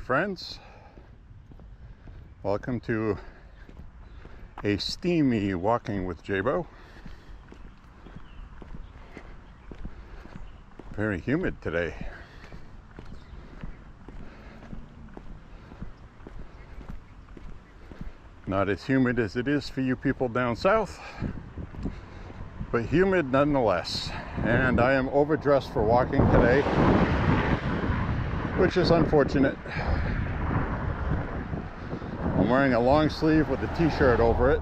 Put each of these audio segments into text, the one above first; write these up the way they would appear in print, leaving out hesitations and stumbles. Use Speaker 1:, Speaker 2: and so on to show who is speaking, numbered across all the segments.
Speaker 1: friends. Welcome to a steamy walking with J.Beau. Very humid today. Not as humid as it is for you people down south, but humid nonetheless. And I am overdressed for walking today, which is unfortunate. I'm wearing a long sleeve with a t-shirt over it,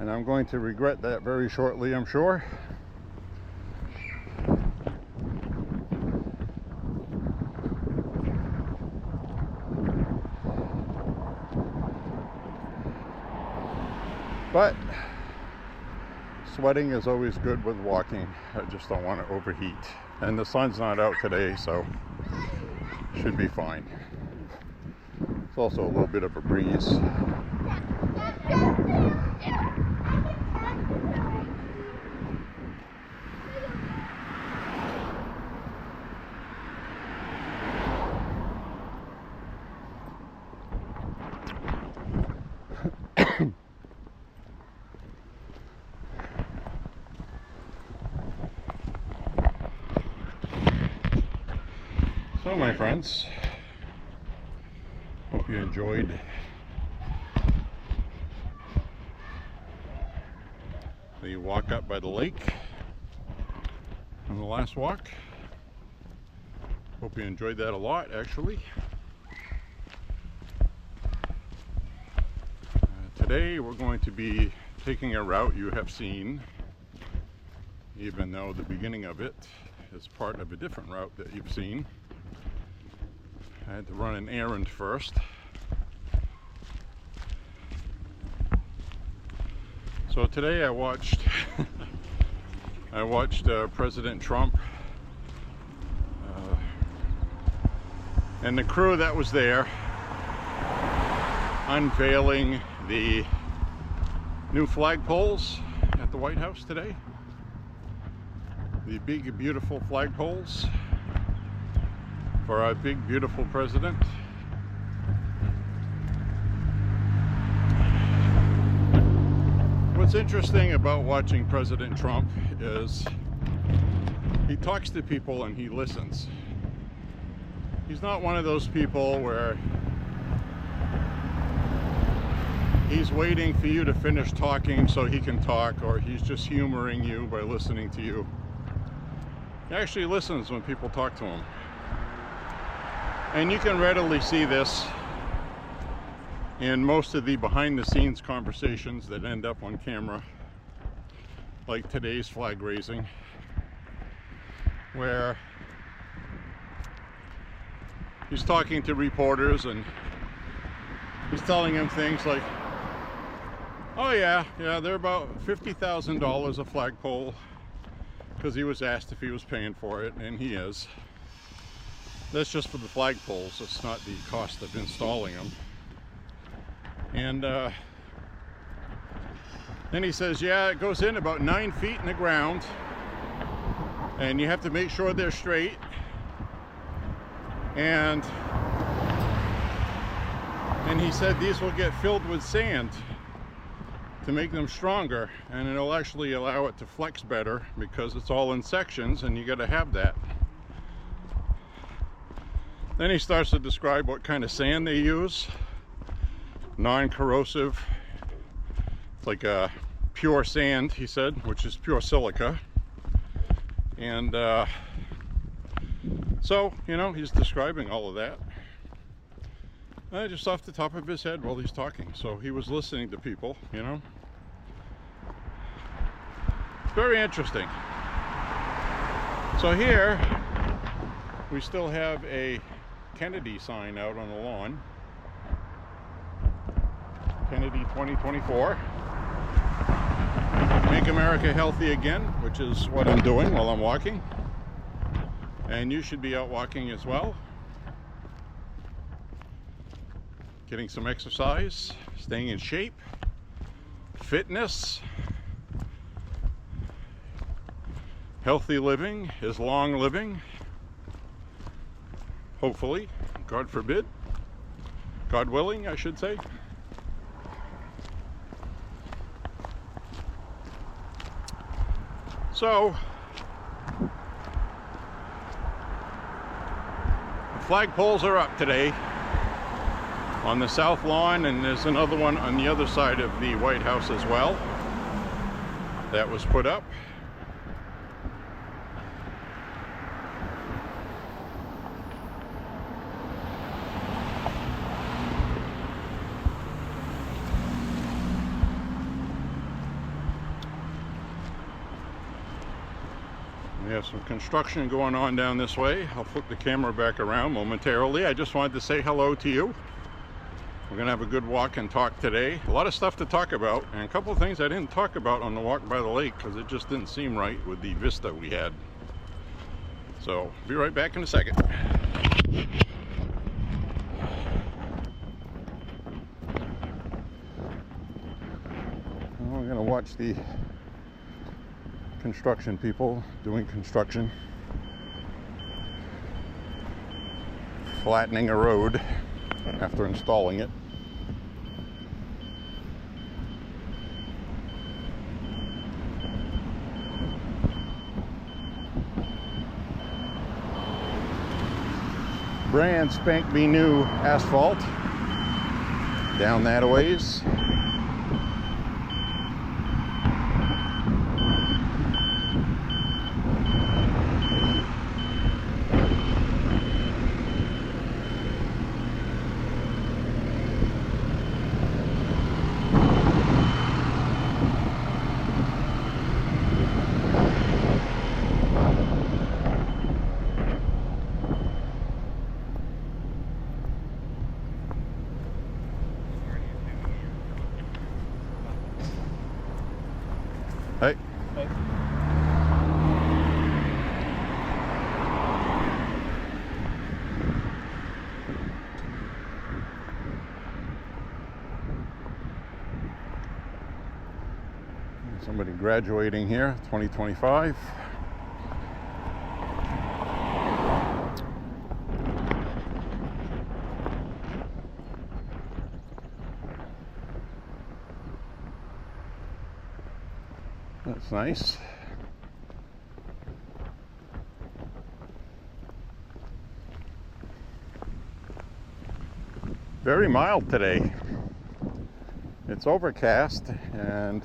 Speaker 1: and I'm going to regret that very shortly, I'm sure. But sweating is always good with walking. I just don't want to overheat. And the sun's not out today, so should be fine. It's also a little bit of a breeze. So my friends, hope you enjoyed the walk up by the lake on the last walk. Hope you enjoyed that a lot, actually. Today we're going to be taking a route you have seen, even though the beginning of it is part of a different route that you've seen. I had to run an errand first. So today I watched President Trump and the crew that was there unveiling the new flagpoles at the White House today. The big, beautiful flagpoles for our big, beautiful president. What's interesting about watching President Trump is he talks to people and he listens. He's not one of those people where he's waiting for you to finish talking so he can talk, or he's just humoring you by listening to you. He actually listens when people talk to him. And you can readily see this in most of the behind-the-scenes conversations that end up on camera, like today's flag raising, where he's talking to reporters and he's telling them things like, oh yeah, they're about $50,000 a flagpole, because he was asked if he was paying for it, and he is. That's just for the flagpoles. It's not the cost of installing them. And then he says, yeah, it goes in about 9 feet in the ground, and you have to make sure they're straight. And he said these will get filled with sand to make them stronger, and it'll actually allow it to flex better because it's all in sections, and you got to have that. Then he starts to describe what kind of sand they use. Non-corrosive. It's like a pure sand, he said, which is pure silica. And so, you know, he's describing all of that. Just off the top of his head while he's talking. So he was listening to people, you know. Very interesting. So here, we still have a Kennedy sign out on the lawn. Kennedy 2024. Make America Healthy Again, which is what I'm doing while I'm walking. And you should be out walking as well. Getting some exercise, staying in shape, fitness. Healthy living is long living. hopefully, God forbid, God willing, I should say. So, the flagpoles are up today on the south lawn, and there's another one on the other side of the White House as well that was put up. We have some construction going on down this way. I'll flip the camera back around momentarily. I just wanted to say hello to you. We're going to have a good walk and talk today. A lot of stuff to talk about, and a couple of things I didn't talk about on the walk by the lake because it just didn't seem right with the vista we had. So, be right back in a second. We're going to watch the construction people doing construction, flattening a road after installing it. Brand spank-be new asphalt down that a ways. Hey.
Speaker 2: Hey.
Speaker 1: Somebody graduating here, 2025. That's nice. Very mild today. It's overcast and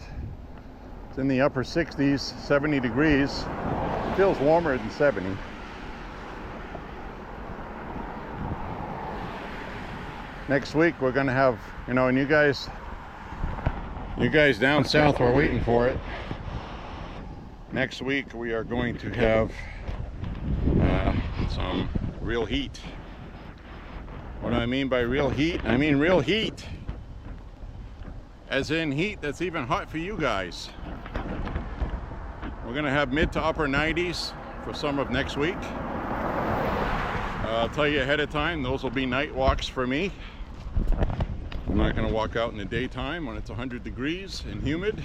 Speaker 1: it's in the upper 60s, 70 degrees. It feels warmer than 70. Next week we're gonna have, and you guys down south are waiting for it. Next week we are going to have some real heat. What do I mean by real heat? I mean real heat. As in heat that's even hot for you guys. We're gonna have mid to upper 90s for some of next week. I'll tell you ahead of time, those will be night walks for me. I'm not gonna walk out in the daytime when it's 100 degrees and humid.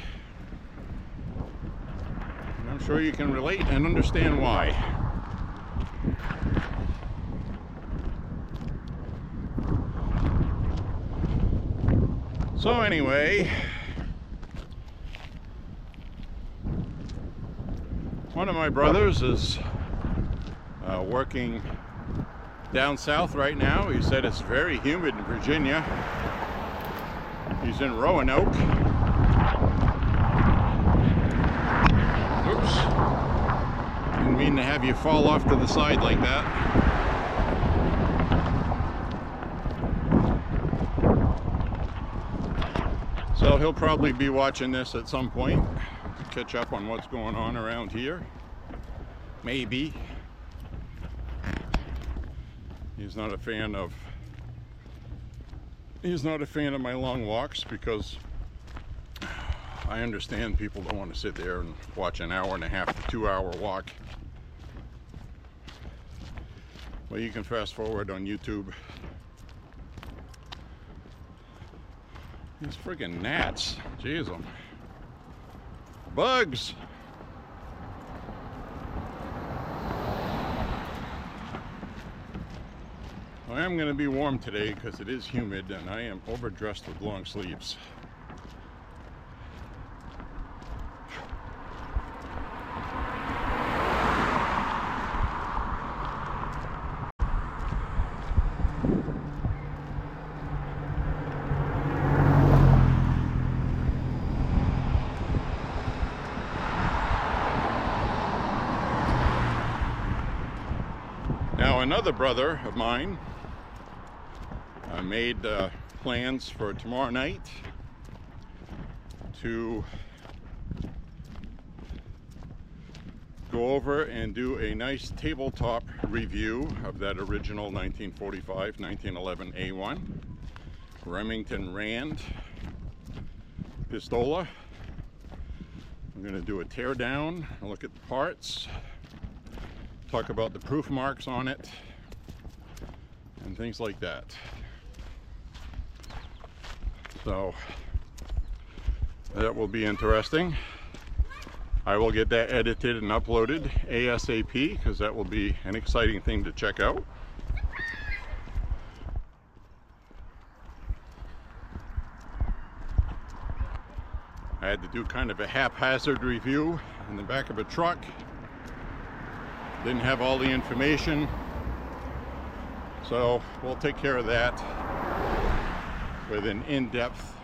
Speaker 1: I'm sure you can relate and understand why. So anyway, one of my brothers is working down south right now. He said it's very humid in Virginia. He's in Roanoke. Didn't mean to have you fall off to the side like that. So he'll probably be watching this at some point to catch up on what's going on around here. Maybe. He's not a fan of my long walks because I understand people don't want to sit there and watch an hour and a half to 2 hour walk. Well, you can fast forward on YouTube. These friggin' gnats, jeez, them. Bugs. I am going to be warm today because it is humid and I am overdressed with long sleeves. Now another brother of mine made plans for tomorrow night to go over and do a nice tabletop review of that original 1945-1911 A1 Remington Rand pistola. I'm going to do a tear down, look at the parts, talk about the proof marks on it, and things like that. So that will be interesting. I will get that edited and uploaded ASAP because that will be an exciting thing to check out. I had to do kind of a haphazard review in the back of a truck. Didn't have all the information, so we'll take care of that with an in-depth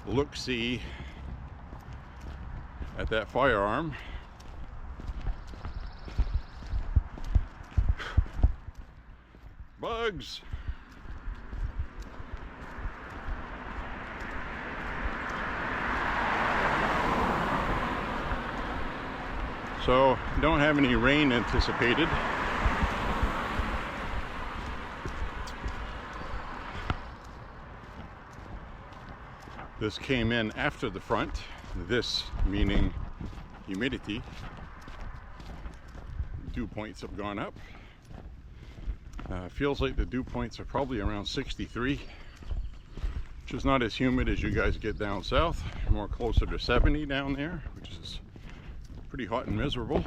Speaker 1: look-see at that firearm. Bugs! So, don't have any rain anticipated. This came in after the front, this meaning humidity. Dew points have gone up. Feels like the dew points are probably around 63, which is not as humid as you guys get down south, more closer to 70 down there, which is pretty hot and miserable.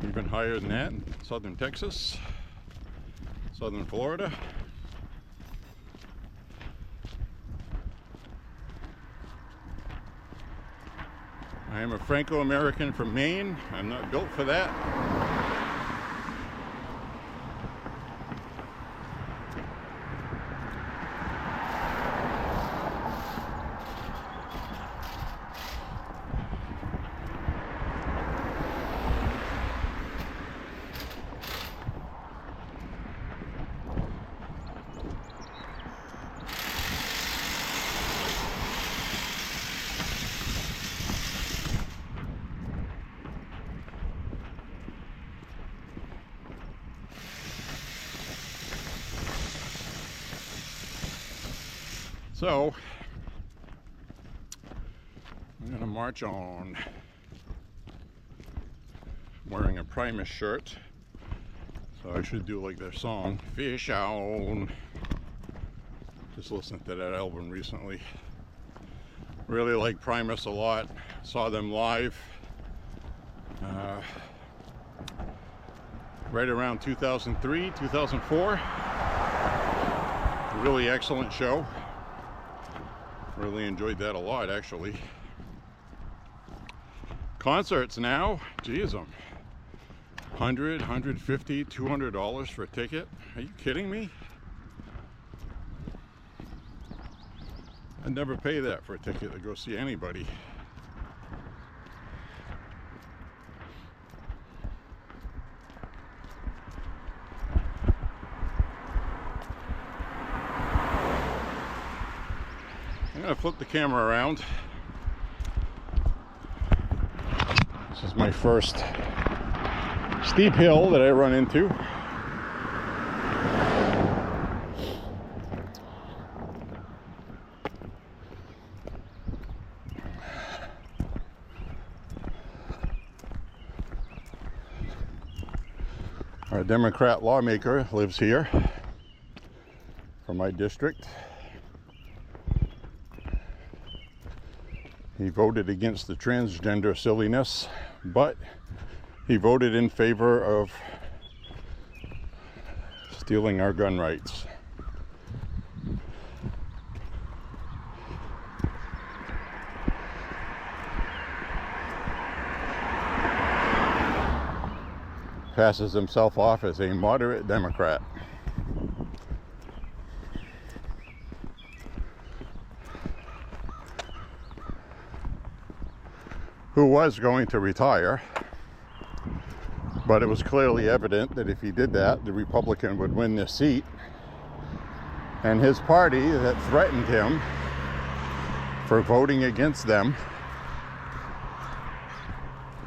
Speaker 1: Even higher than that in southern Texas, southern Florida. I am a Franco-American from Maine. I'm not built for that. So, I'm going to march on. I'm wearing a Primus shirt, so I should do like their song, Fish On. Just listened to that album recently. Really like Primus a lot. Saw them live right around 2003, 2004. Really excellent show. Really enjoyed that a lot, actually. Concerts now, geez, $100, $150, $200 for a ticket. Are you kidding me? I'd never pay that for a ticket to go see anybody. I'm going to flip the camera around. This is my first steep hill that I run into. Our Democrat lawmaker lives here from my district. He voted against the transgender silliness, but he voted in favor of stealing our gun rights. Passes himself off as a moderate Democrat. Who was going to retire, but it was clearly evident that if he did that, the Republican would win this seat, and his party that threatened him for voting against them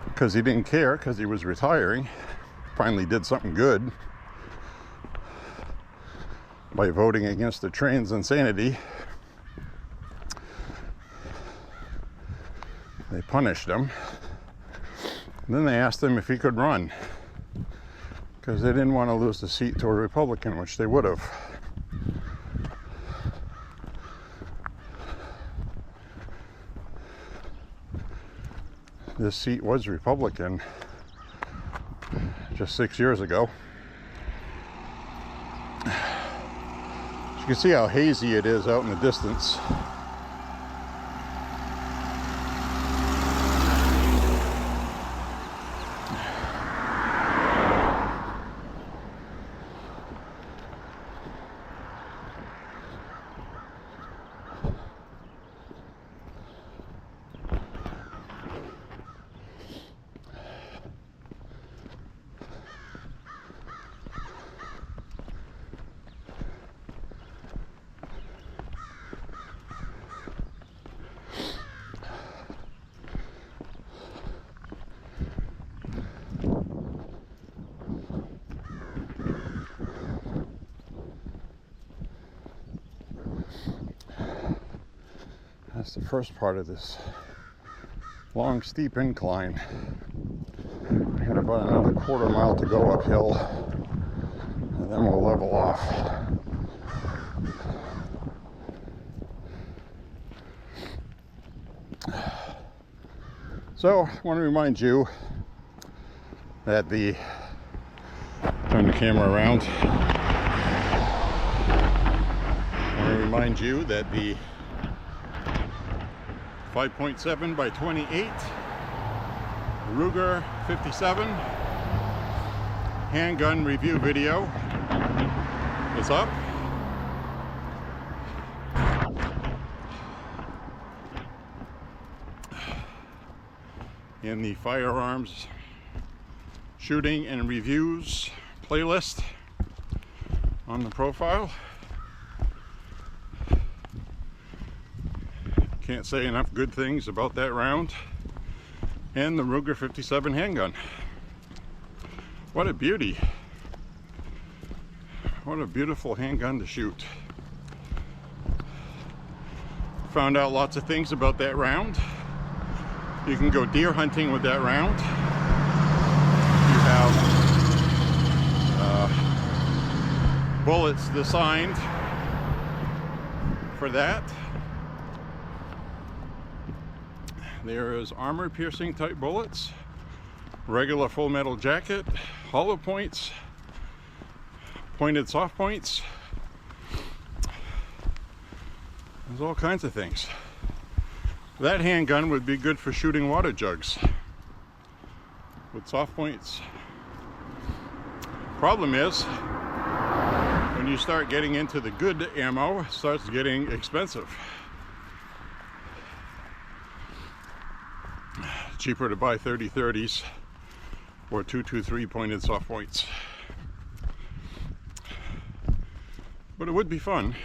Speaker 1: because he didn't care because he was retiring, finally did something good by voting against the trans insanity. They punished him. And then they asked him if he could run because they didn't want to lose the seat to a Republican, which they would have. This seat was Republican just 6 years ago. You can see how hazy it is out in the distance. That's the first part of this long, steep incline. I got about another quarter mile to go uphill, and then we'll level off. So, I want to remind you that turn the camera around. I want to remind you that the 5.7 by 28 Ruger 57 handgun review video is up. In the firearms shooting and reviews playlist on the profile. Can't say enough good things about that round and the Ruger 57 handgun. What a beauty. What a beautiful handgun to shoot. Found out lots of things about that round. You can go deer hunting with that round. You have bullets designed for that. There is armor piercing type bullets, regular full metal jacket, hollow points, pointed soft points. There's all kinds of things. That handgun would be good for shooting water jugs with soft points. Problem is, when you start getting into the good ammo, it starts getting expensive. Cheaper to buy 30-30s or 223 pointed soft points. But it would be fun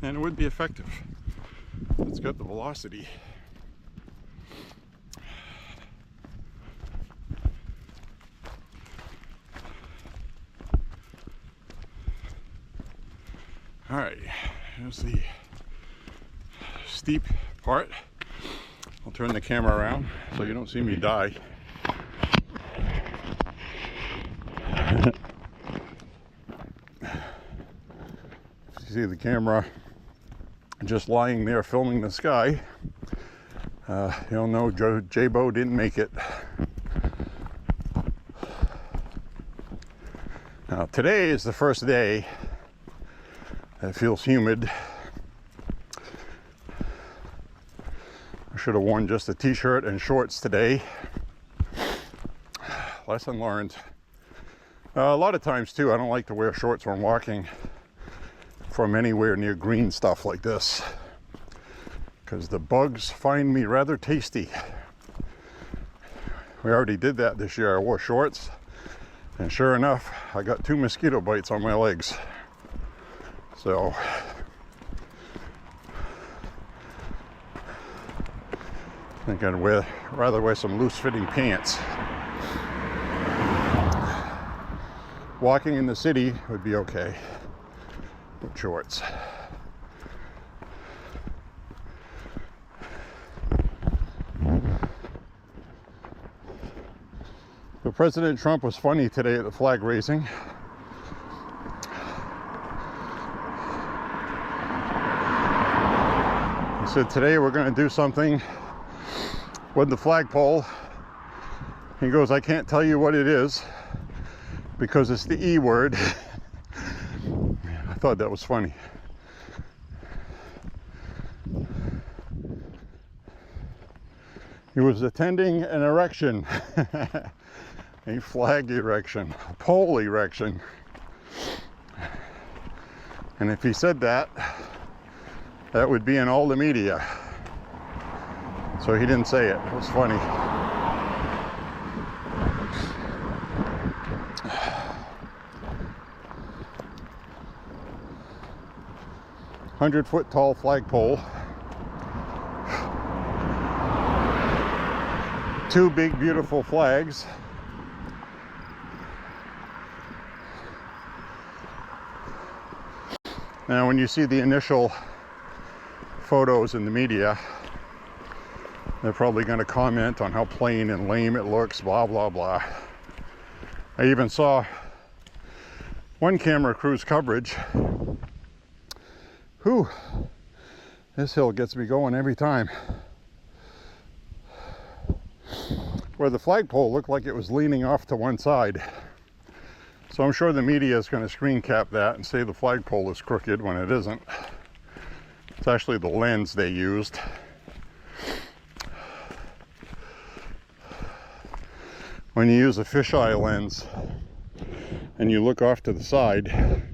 Speaker 1: and it would be effective. It's got the velocity. All right, here's the steep part. I'll turn the camera around so you don't see me die. If you see the camera just lying there filming the sky, you'll know J.Beau didn't make it. Now, today is the first day that it feels humid. I should have worn just a t-shirt and shorts today. Lesson learned. A lot of times too, I don't like to wear shorts when walking from anywhere near green stuff like this, because the bugs find me rather tasty. We already did that this year. I wore shorts, and sure enough, I got 2 mosquito bites on my legs. So I think I'd rather wear some loose-fitting pants. Walking in the city would be okay with shorts. So President Trump was funny today at the flag raising. He said, today we're going to do something with the flagpole. He goes, I can't tell you what it is because it's the E word. I thought that was funny. He was attending an erection. A flag erection, a pole erection. And if he said that, that would be in all the media. So he didn't say it. It was funny. "100-foot tall flagpole. 2 big beautiful flags. Now when you see the initial photos in the media, they're probably going to comment on how plain and lame it looks, blah blah blah. I even saw one camera crew's coverage. Whew, this hill gets me going every time. Where the flagpole looked like it was leaning off to one side. So I'm sure the media is going to screen cap that and say the flagpole is crooked when it isn't. It's actually the lens they used. When you use a fisheye lens and you look off to the side,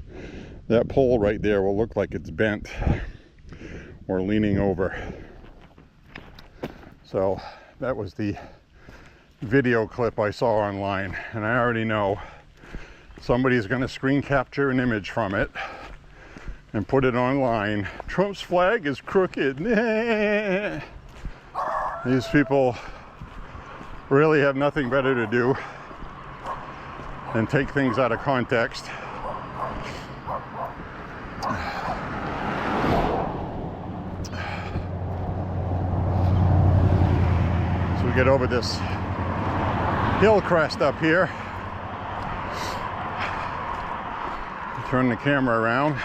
Speaker 1: that pole right there will look like it's bent or leaning over. So that was the video clip I saw online, and I already know somebody's going to screen capture an image from it and put it online. Trump's flag is crooked. These people really have nothing better to do than take things out of context. So we get over this hill crest up here. Turn the camera around.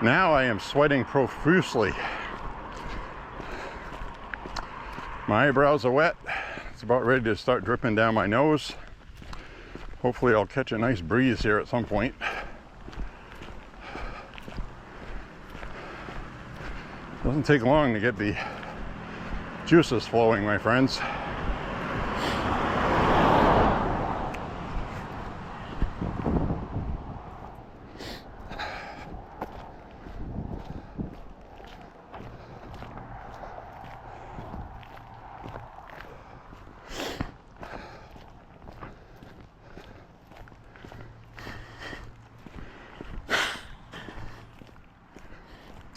Speaker 1: Now I am sweating profusely. My eyebrows are wet. It's about ready to start dripping down my nose. Hopefully I'll catch a nice breeze here at some point. Doesn't take long to get the juices flowing, my friends.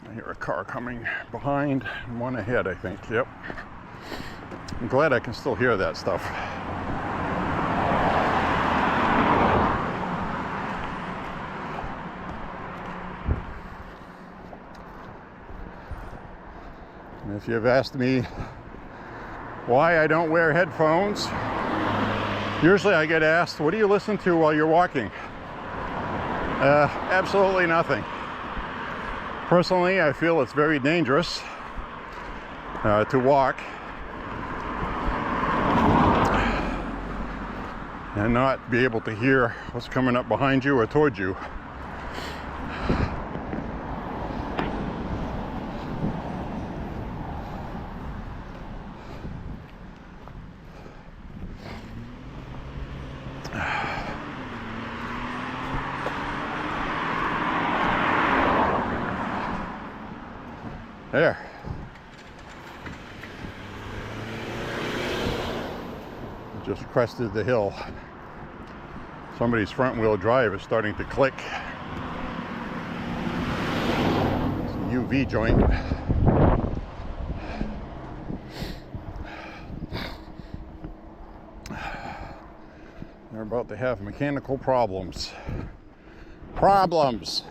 Speaker 1: I hear a car coming behind and one ahead, I think. Yep. I'm glad I can still hear that stuff. And if you've asked me why I don't wear headphones, usually I get asked, what do you listen to while you're walking? Absolutely nothing. Personally, I feel it's very dangerous to walk and not be able to hear what's coming up behind you or towards you. There. Just crested the hill. Somebody's front wheel drive is starting to click. It's a UV joint. They're about to have mechanical problems. Problems!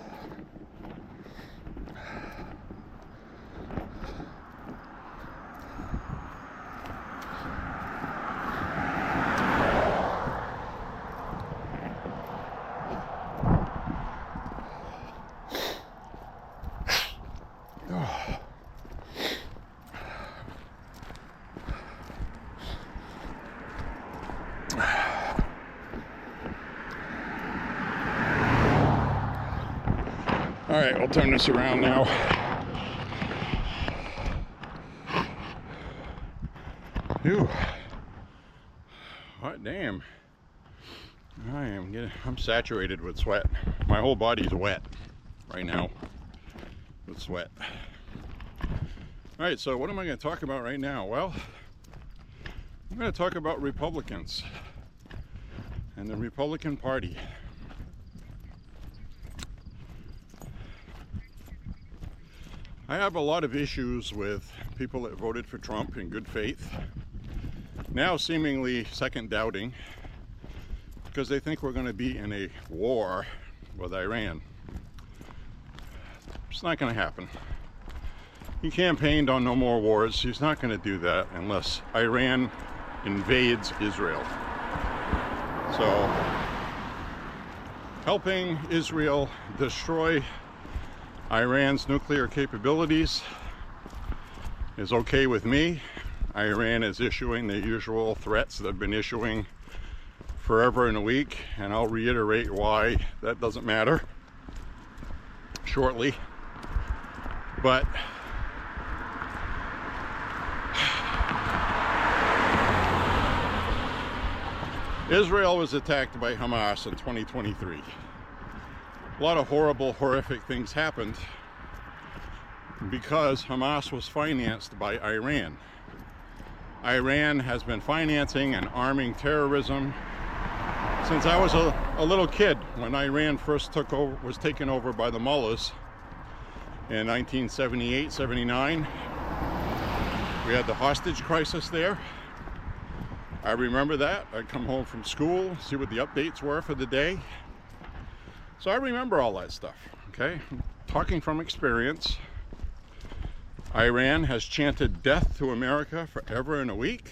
Speaker 1: All right, I'll turn this around now. Phew. Hot damn. I'm saturated with sweat. My whole body's wet right now with sweat. All right, so what am I going to talk about right now? Well, I'm going to talk about Republicans and the Republican Party. I have a lot of issues with people that voted for Trump in good faith, now seemingly second doubting, because they think we're going to be in a war with Iran. It's not going to happen. He campaigned on no more wars. He's not going to do that unless Iran invades Israel. So, helping Israel destroy Iran's nuclear capabilities is okay with me. Iran is issuing the usual threats they've been issuing forever and a week, and I'll reiterate why that doesn't matter shortly. But Israel was attacked by Hamas in 2023. A lot of horrible, horrific things happened because Hamas was financed by Iran. Iran has been financing and arming terrorism since I was a little kid, when Iran first was taken over by the mullahs in 1978, 79. We had the hostage crisis there. I remember that. I'd come home from school, see what the updates were for the day. So I remember all that stuff, okay? Talking from experience, Iran has chanted death to America forever and a week.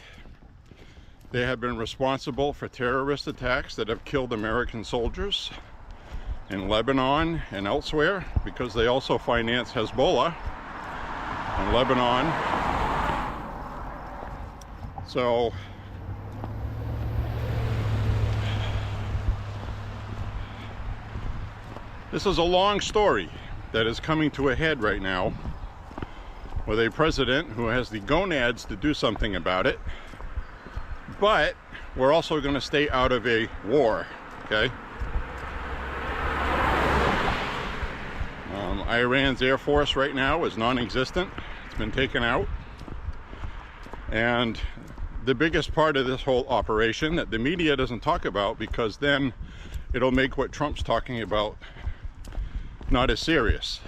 Speaker 1: They have been responsible for terrorist attacks that have killed American soldiers in Lebanon and elsewhere, because they also finance Hezbollah in Lebanon. So this is a long story that is coming to a head right now with a president who has the gonads to do something about it, but we're also going to stay out of a war, okay? Iran's Air Force right now is non-existent. It's been taken out. And the biggest part of this whole operation that the media doesn't talk about, because then it'll make what Trump's talking about not as serious,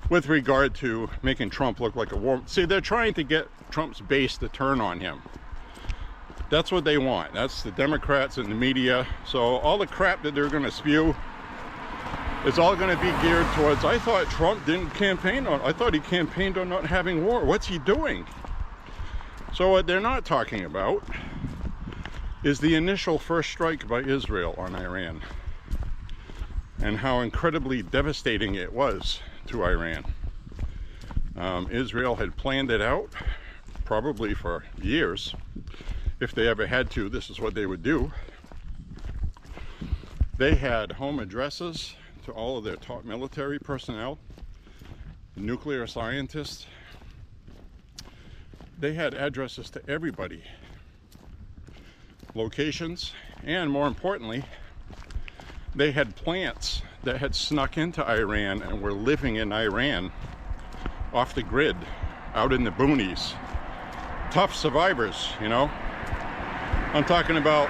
Speaker 1: with regard to making Trump look like a war. See, they're trying to get Trump's base to turn on him. That's what they want. That's the Democrats and the media. So all the crap that they're going to spew is all going to be geared towards, I thought Trump didn't campaign on, I thought he campaigned on not having war. What's he doing? So what they're not talking about is the initial first strike by Israel on Iran, and how incredibly devastating it was to Iran. Israel had planned it out, probably for years. If they ever had to, this is what they would do. They had home addresses to all of their top military personnel, nuclear scientists. They had addresses to everybody, locations, and more importantly, they had plants that had snuck into Iran and were living in Iran off the grid, out in the boonies. Tough survivors, you know. I'm talking about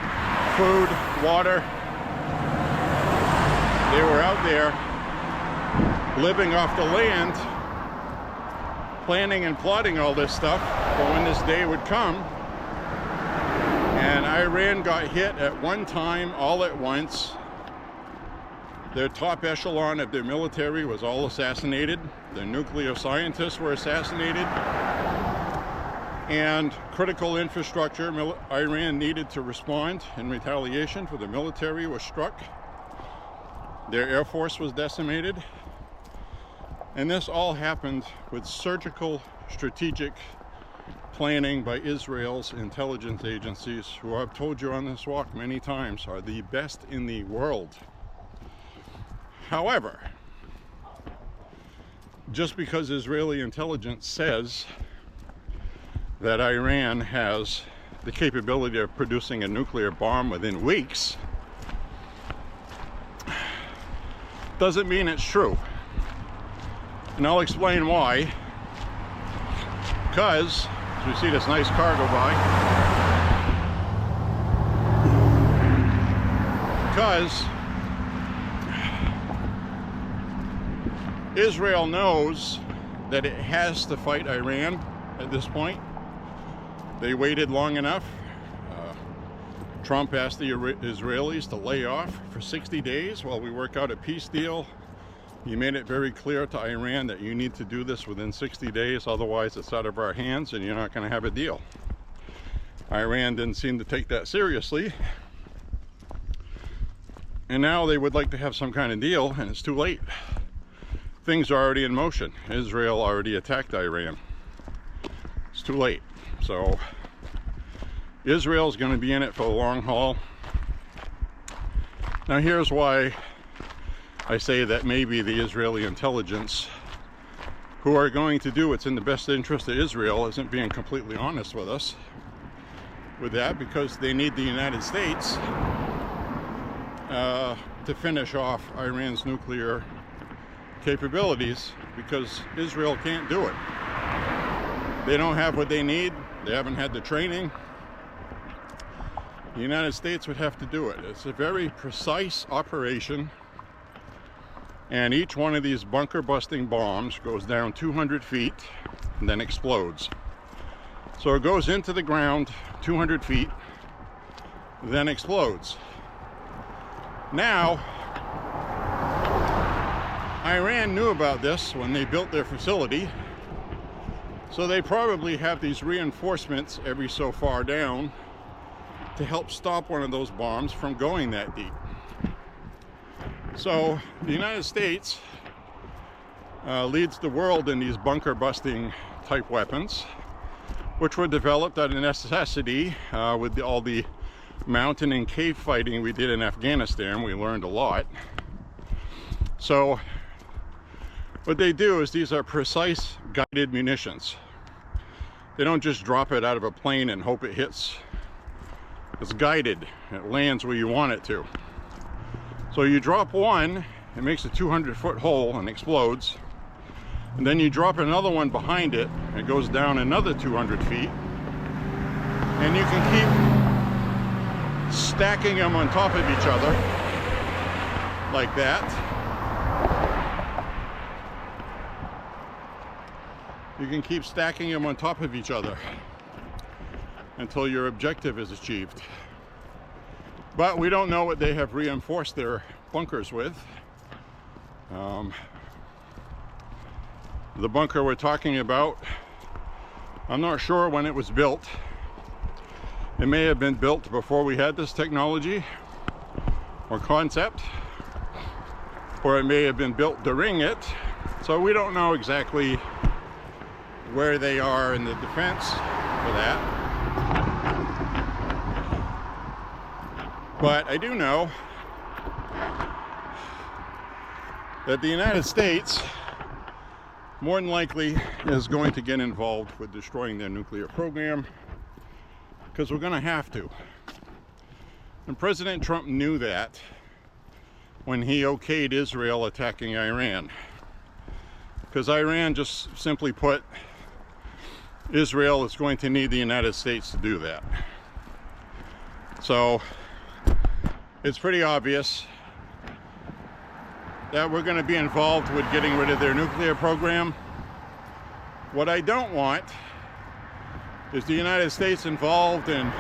Speaker 1: food, water. They were out there living off the land, planning and plotting all this stuff for when this day would come. And Iran got hit at one time, all at once. Their top echelon of their military was all assassinated. Their nuclear scientists were assassinated. And critical infrastructure, Iran needed to respond in retaliation for the military was struck. Their air force was decimated. And this all happened with surgical, strategic planning by Israel's intelligence agencies, who I've told you on this walk many times are the best in the world. However, just because Israeli intelligence says that Iran has the capability of producing a nuclear bomb within weeks, doesn't mean it's true. And I'll explain why. Because, as we see this nice car go by, because Israel knows that it has to fight Iran at this point. They waited long enough. Trump asked the Israelis to lay off for 60 days while we work out a peace deal. He made it very clear to Iran that you need to do this within 60 days, otherwise it's out of our hands and you're not going to have a deal. Iran didn't seem to take that seriously. And now they would like to have some kind of deal, and it's too late. Things are already in motion. Israel already attacked Iran. It's too late. So Israel's going to be in it for the long haul. Now here's why I say that maybe the Israeli intelligence, who are going to do what's in the best interest of Israel, isn't being completely honest with us with that, because they need the United States to finish off Iran's nuclear capabilities, because Israel can't do it. They don't have what they need. They haven't had the training. The United States would have to do it. It's a very precise operation, and each one of these bunker busting bombs goes down 200 feet and then explodes. So it goes into the ground 200 feet, then explodes. Now, Iran knew about this when they built their facility, so they probably have these reinforcements every so far down to help stop one of those bombs from going that deep. So the United States leads the world in these bunker busting type weapons, which were developed out of necessity with all the mountain and cave fighting we did in Afghanistan. We learned a lot. So what they do is these are precise guided munitions. They don't just drop it out of a plane and hope it hits. It's guided. It lands where you want it to. So you drop one, it makes a 200-foot hole and explodes. And then you drop another one behind it, it goes down another 200 feet. And you can keep stacking them on top of each other like that. You can keep stacking them on top of each other until your objective is achieved. But we don't know what they have reinforced their bunkers with. The bunker we're talking about, I'm not sure when it was built. It may have been built before we had this technology or concept, or it may have been built during it. So we don't know exactly where they are in the defense for that. But I do know that the United States more than likely is going to get involved with destroying their nuclear program, because we're going to have to. And President Trump knew that when he okayed Israel attacking Iran, because Iran, just simply put, Israel is going to need the United States to do that. So it's pretty obvious that we're going to be involved with getting rid of their nuclear program. What I don't want is the United States involved in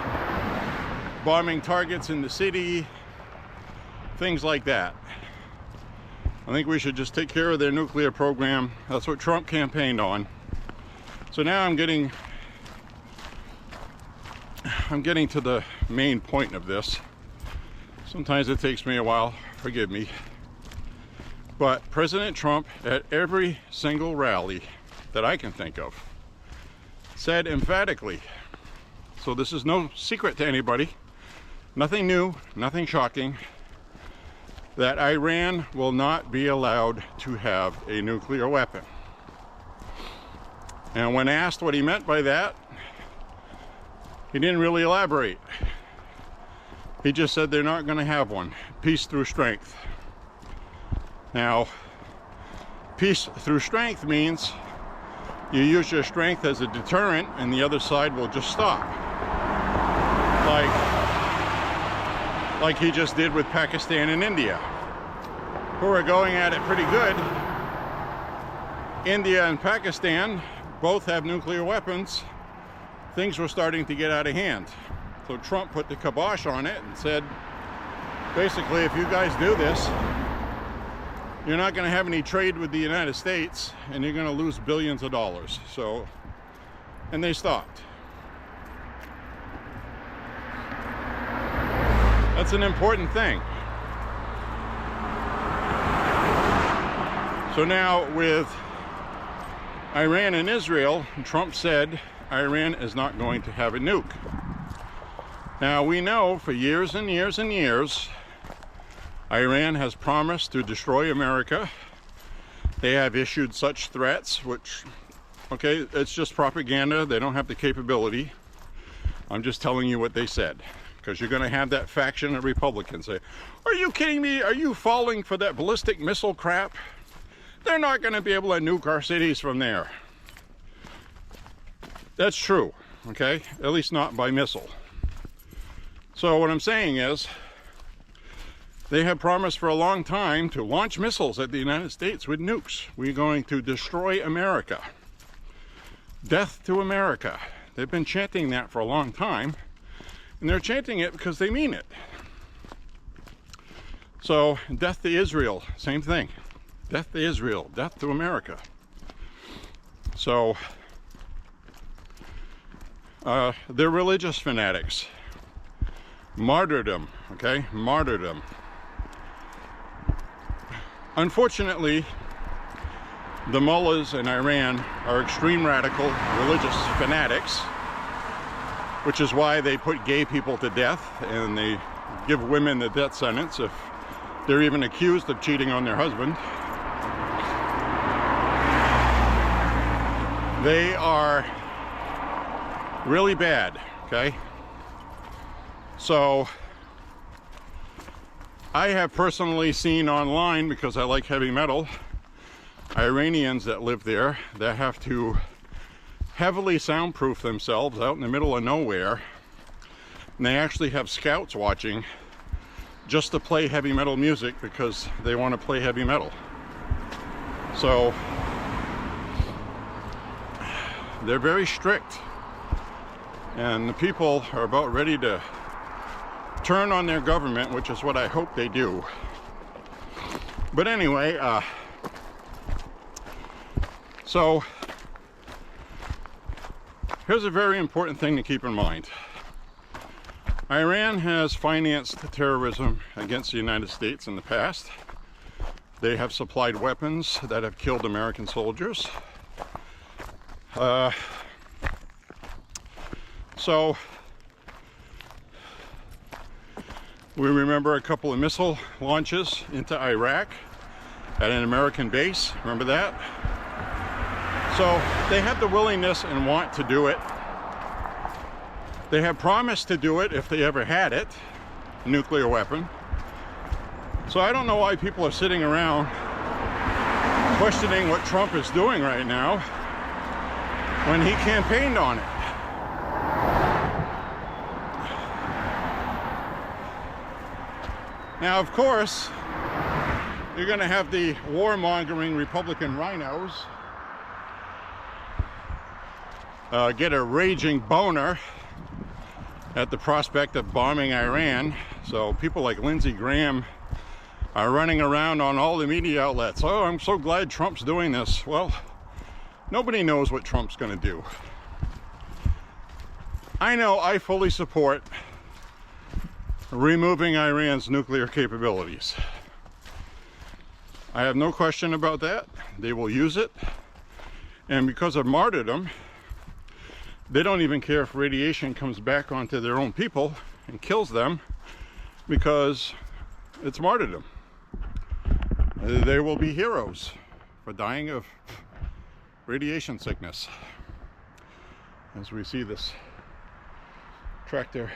Speaker 1: bombing targets in the city, things like that. I think we should just take care of their nuclear program. That's what Trump campaigned on. So now I'm getting to the main point of this. Sometimes it takes me a while, forgive me. But President Trump, at every single rally that I can think of, said emphatically, so this is no secret to anybody, nothing new, nothing shocking, that Iran will not be allowed to have a nuclear weapon. And when asked what he meant by that, he didn't really elaborate. He just said they're not going to have one. Peace through strength. Now, peace through strength means you use your strength as a deterrent and the other side will just stop. Like he just did with Pakistan and India, who are going at it pretty good. India and Pakistan both have nuclear weapons. Things were starting to get out of hand. So Trump put the kibosh on it and said, basically, if you guys do this, you're not going to have any trade with the United States and you're going to lose billions of dollars. So, and they stopped. That's an important thing. So now with Iran and Israel, Trump said Iran is not going to have a nuke. Now we know for years and years and years, Iran has promised to destroy America. They have issued such threats, which, okay, it's just propaganda. They don't have the capability. I'm just telling you what they said, because you're going to have that faction of Republicans say, are you kidding me? Are you falling for that ballistic missile crap? They're not going to be able to nuke our cities from there. That's true, okay? At least not by missile. So what I'm saying is, they have promised for a long time to launch missiles at the United States with nukes. We're going to destroy America. Death to America. They've been chanting that for a long time, and they're chanting it because they mean it. So, death to Israel, same thing. Death to Israel, death to America. So, they're religious fanatics. Martyrdom, okay? Martyrdom. Unfortunately, the mullahs in Iran are extreme radical religious fanatics, which is why they put gay people to death and they give women the death sentence if they're even accused of cheating on their husband. They are really bad, okay? So, I have personally seen online, because I like heavy metal, Iranians that live there that have to heavily soundproof themselves out in the middle of nowhere, and they actually have scouts watching just to play heavy metal music because they want to play heavy metal. So they're very strict, and the people are about ready to turn on their government, which is what I hope they do. But anyway, so here's a very important thing to keep in mind. Iran has financed terrorism against the United States in the past. They have supplied weapons that have killed American soldiers. So we remember a couple of missile launches into Iraq at an American base. Remember that? So they have the willingness and want to do it. They have promised to do it if they ever had it, a nuclear weapon. So I don't know why people are sitting around questioning what Trump is doing right now when he campaigned on it. Now, of course, you're going to have the warmongering Republican rhinos get a raging boner at the prospect of bombing Iran. So people like Lindsey Graham are running around on all the media outlets. Oh, I'm so glad Trump's doing this. Well, nobody knows what Trump's going to do. I know I fully support removing Iran's nuclear capabilities. I have no question about that. They will use it. And because of martyrdom, they don't even care if radiation comes back onto their own people and kills them, because it's martyrdom. They will be heroes for dying of radiation sickness. As we see this tractor,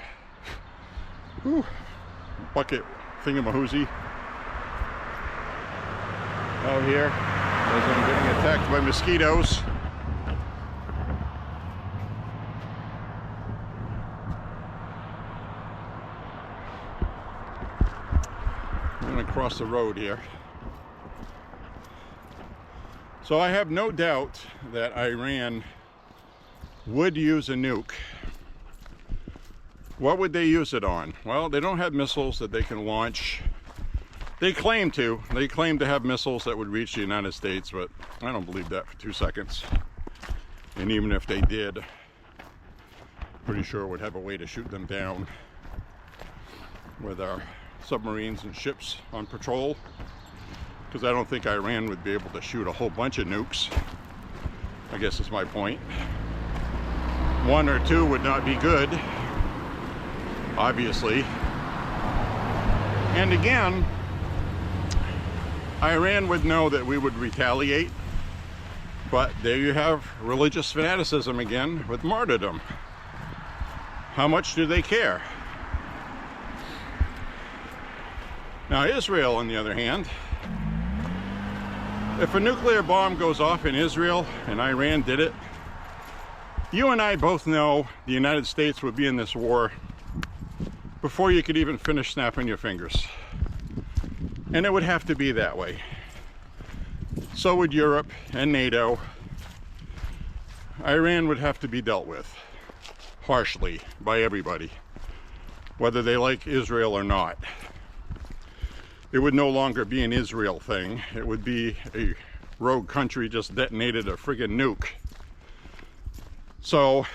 Speaker 1: bucket thingamahoozy out here as I'm getting attacked by mosquitoes. I'm going to cross the road here. So I have no doubt that Iran would use a nuke. What would they use it on? Well, they don't have missiles that they can launch. They claim to. They claim to have missiles that would reach the United States, but I don't believe that for 2 seconds. And even if they did, pretty sure it would have a way to shoot them down with our submarines and ships on patrol. Because I don't think Iran would be able to shoot a whole bunch of nukes. I guess is my point. 1 or 2 would not be good, obviously. And again, Iran would know that we would retaliate, but there you have religious fanaticism again with martyrdom. How much do they care? Now Israel, on the other hand, if a nuclear bomb goes off in Israel and Iran did it, you and I both know the United States would be in this war before you could even finish snapping your fingers. And it would have to be that way. So would Europe and NATO. Iran would have to be dealt with harshly by everybody, whether they like Israel or not. It would no longer be an Israel thing. It would be a rogue country just detonated a friggin' nuke. So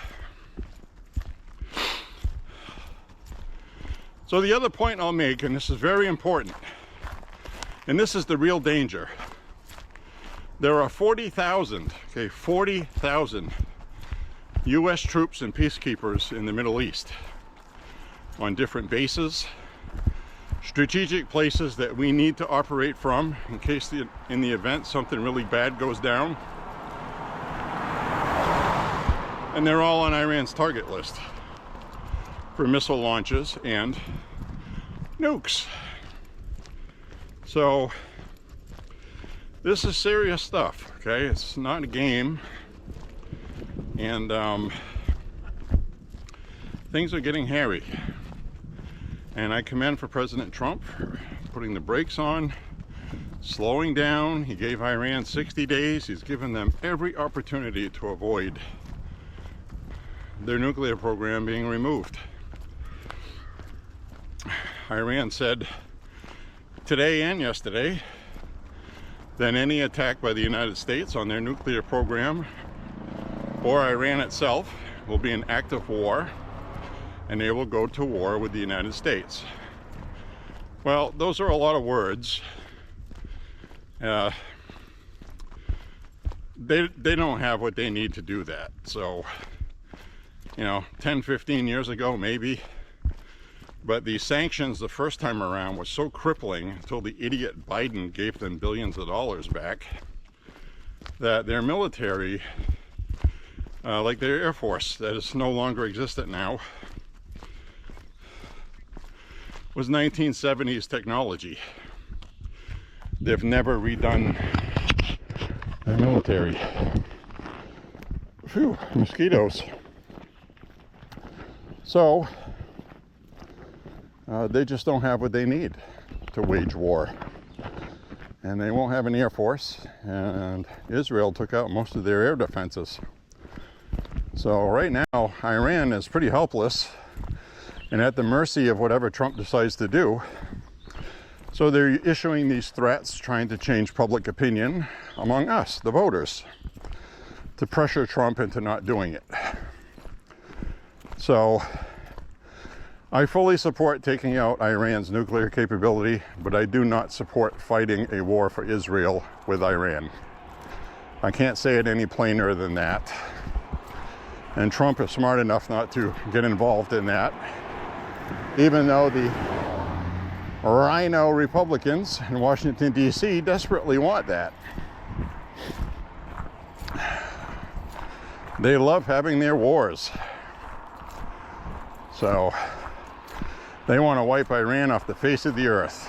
Speaker 1: the other point I'll make, and this is very important, and this is the real danger. There are 40,000, okay, 40,000 U.S. troops and peacekeepers in the Middle East on different bases, strategic places that we need to operate from in case in the event something really bad goes down. And they're all on Iran's target list for missile launches and nukes. So this is serious stuff, okay? It's not a game. And things are getting hairy. And I commend for President Trump for putting the brakes on, slowing down. He gave Iran 60 days. He's given them every opportunity to avoid their nuclear program being removed. Iran said today and yesterday that any attack by the United States on their nuclear program or Iran itself will be an act of war, and they will go to war with the United States. Well, those are a lot of words. They don't have what they need to do that. So, you know, 10, 15 years ago, maybe But the sanctions the first time around was so crippling until the idiot Biden gave them billions of dollars back that their military, like their Air Force that is no longer existent now, was 1970s technology. They've never redone their military. Phew, mosquitoes. So, they just don't have what they need to wage war. And they won't have an Air Force, and Israel took out most of their air defenses. So right now, Iran is pretty helpless and at the mercy of whatever Trump decides to do. So they're issuing these threats, trying to change public opinion among us, the voters, to pressure Trump into not doing it. So I fully support taking out Iran's nuclear capability, but I do not support fighting a war for Israel with Iran. I can't say it any plainer than that. And Trump is smart enough not to get involved in that, even though the rhino Republicans in Washington, D.C. desperately want that. They love having their wars. So they want to wipe Iran off the face of the earth.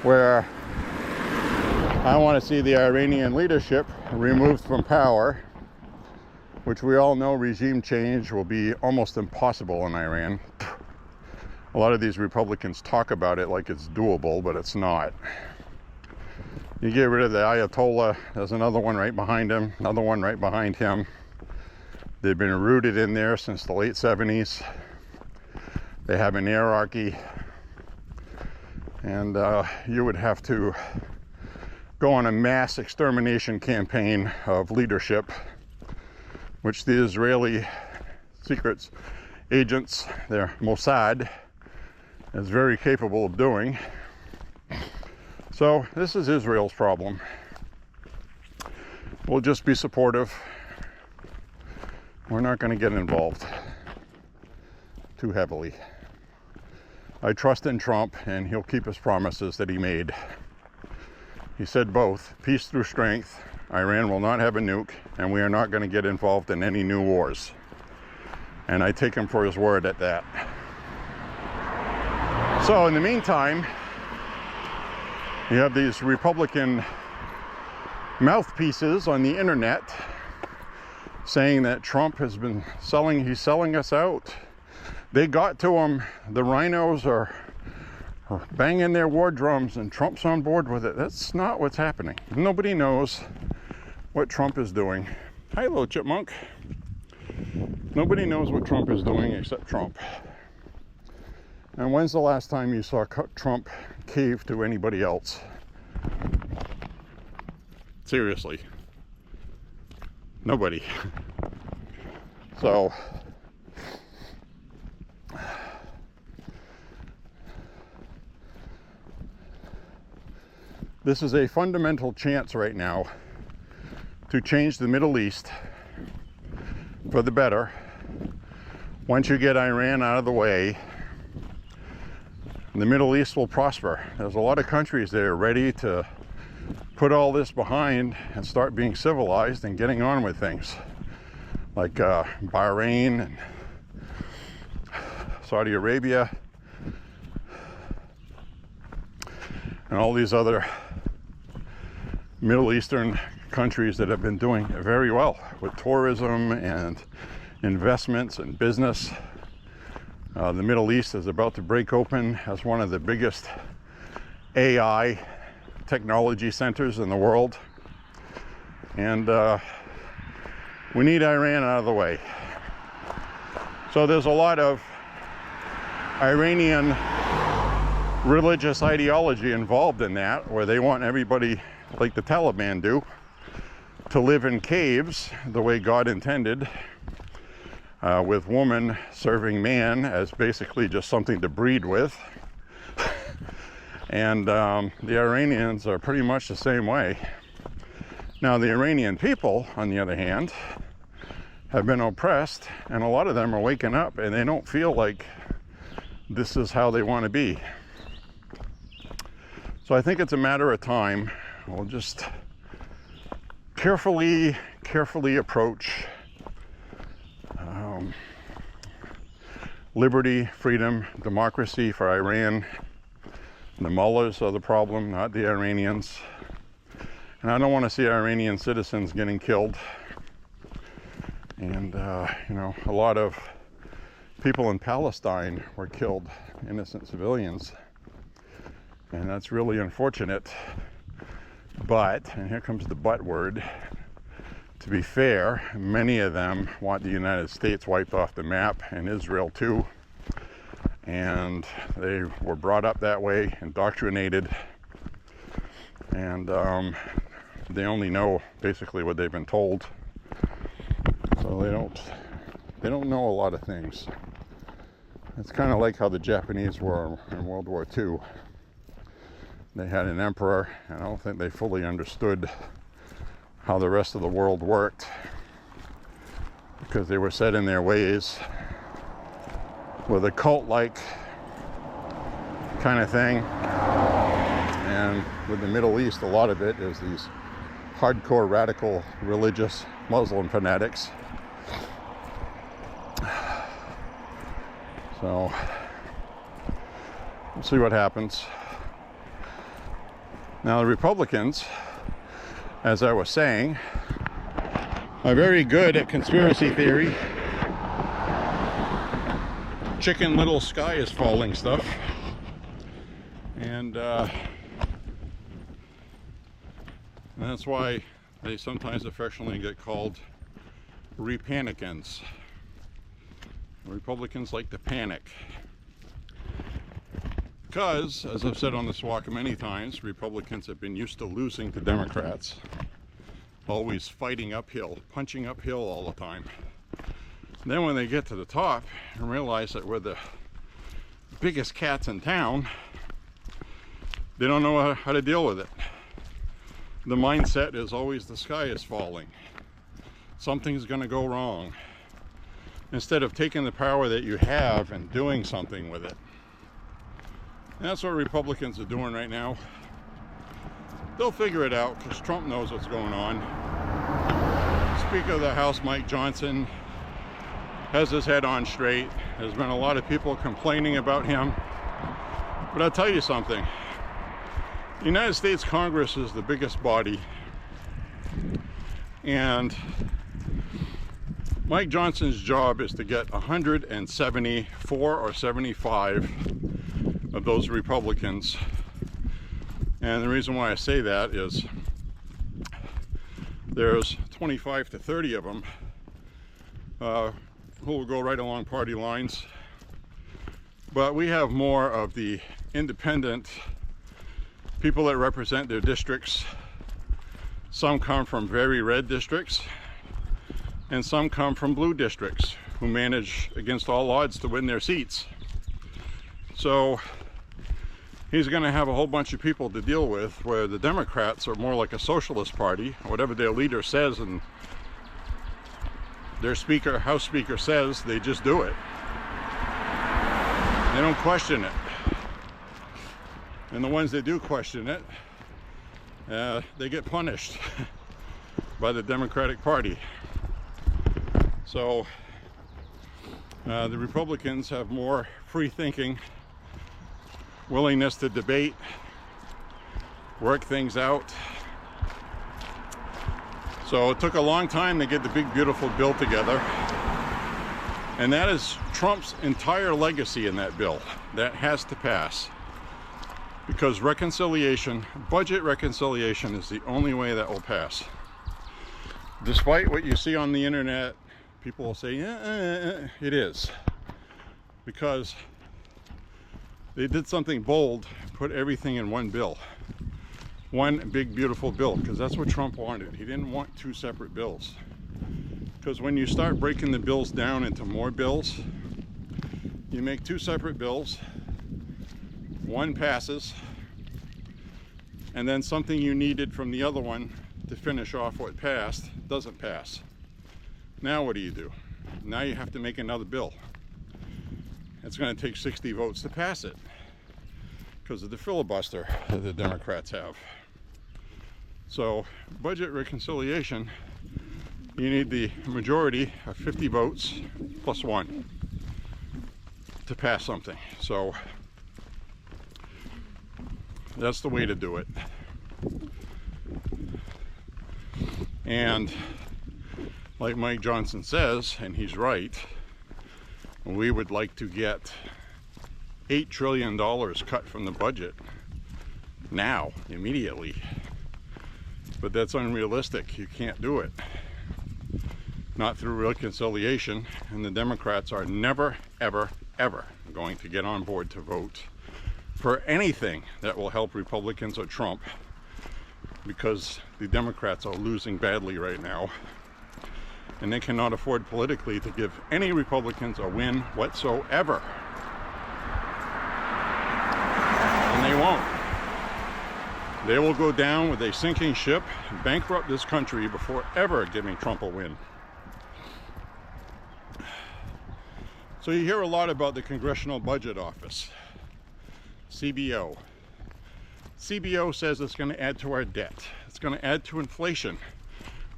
Speaker 1: Where I want to see the Iranian leadership removed from power, which we all know regime change will be almost impossible in Iran. A lot of these Republicans talk about it like it's doable, but it's not. You get rid of the Ayatollah, there's another one right behind him, another one right behind him. They've been rooted in there since the late 70s. They have an hierarchy, and you would have to go on a mass extermination campaign of leadership, which the Israeli secret agents, their Mossad, is very capable of doing. So this is Israel's problem. We'll just be supportive. We're not going to get involved too heavily. I trust in Trump, and he'll keep his promises that he made. He said both, peace through strength, Iran will not have a nuke, and we are not going to get involved in any new wars. And I take him for his word at that. So in the meantime, you have these Republican mouthpieces on the internet saying that Trump has been he's selling us out. They got to him. The rhinos are banging their war drums and Trump's on board with it. That's not what's happening. Nobody knows what Trump is doing. Hi, little chipmunk. Nobody knows what Trump is doing except Trump. And when's the last time you saw Trump cave to anybody else? Seriously. Nobody. So this is a fundamental chance right now to change the Middle East for the better. Once you get Iran out of the way, the Middle East will prosper. There's a lot of countries that are ready to put all this behind and start being civilized and getting on with things, like Bahrain and Saudi Arabia and all these other Middle Eastern countries that have been doing very well with tourism and investments and business. The Middle East is about to break open as one of the biggest AI technology centers in the world. And we need Iran out of the way. So there's a lot of Iranian religious ideology involved in that, where they want everybody, like the Taliban do, to live in caves the way God intended, with woman serving man as basically just something to breed with. And the Iranians are pretty much the same way. Now the Iranian people, on the other hand, have been oppressed, and a lot of them are waking up and they don't feel like this is how they want to be. So I think it's a matter of time. We'll just carefully approach liberty, freedom, democracy for Iran. The mullahs are the problem, not the Iranians. And I don't want to see Iranian citizens getting killed. And, you know, a lot of people in Palestine were killed, innocent civilians. And that's really unfortunate. But, and here comes the but word, to be fair, many of them want the United States wiped off the map, and Israel too. And they were brought up that way, indoctrinated, and they only know basically what they've been told. So they don't know a lot of things. It's kind of like how the Japanese were in World War II. They had an emperor, and I don't think they fully understood how the rest of the world worked, because they were set in their ways with a cult-like kind of thing. And with the Middle East, a lot of it is these hardcore, radical, religious Muslim fanatics. So we'll see what happens. Now the Republicans, as I was saying, are very good at conspiracy theory, chicken little sky is falling stuff, and that's why they sometimes affectionately get called Repanicans. Republicans like to panic because, as I've said on this walk many times, Republicans have been used to losing to Democrats, always fighting uphill, punching uphill all the time. And then when they get to the top and realize that we're the biggest cats in town, they don't know how to deal with it. The mindset is always the sky is falling. Something's going to go wrong. Instead of taking the power that you have and doing something with it. And that's what Republicans are doing right now. They'll figure it out because Trump knows what's going on. Speaker of the House, Mike Johnson, has his head on straight. There's been a lot of people complaining about him. But I'll tell you something. The United States Congress is the biggest body. And Mike Johnson's job is to get 174 or 75 of those Republicans. And the reason why I say that is there's 25 to 30 of them who will go right along party lines. But we have more of the independent people that represent their districts. Some come from very red districts, and some come from blue districts who manage against all odds to win their seats. So he's going to have a whole bunch of people to deal with, where the Democrats are more like a socialist party. Whatever their leader says and their speaker, House Speaker says, they just do it. They don't question it. And the ones that do question it, they get punished by the Democratic Party. So the Republicans have more free thinking, willingness to debate, work things out. So it took a long time to get the big beautiful bill together, and that is Trump's entire legacy in that bill. That has to pass, because reconciliation, budget reconciliation, is the only way that will pass. Despite what you see on the internet, people will say, it is. Because they did something bold, put everything in one bill. One big, beautiful bill, because that's what Trump wanted. He didn't want two separate bills. Because when you start breaking the bills down into more bills, you make two separate bills, one passes, and then something you needed from the other one to finish off what passed doesn't pass. Now what do? Now you have to make another bill. It's going to take 60 votes to pass it because of the filibuster that the Democrats have. So budget reconciliation, you need the majority of 50 votes plus 1 to pass something. So that's the way to do it. And like Mike Johnson says, and he's right, we would like to get $8 trillion cut from the budget now, immediately. But that's unrealistic. You can't do it. Not through reconciliation. And the Democrats are never, ever, ever going to get on board to vote for anything that will help Republicans or Trump, because the Democrats are losing badly right now. And they cannot afford politically to give any Republicans a win whatsoever. And they won't. They will go down with a sinking ship and bankrupt this country before ever giving Trump a win. So you hear a lot about the Congressional Budget Office, CBO. CBO says it's going to add to our debt. It's going to add to inflation.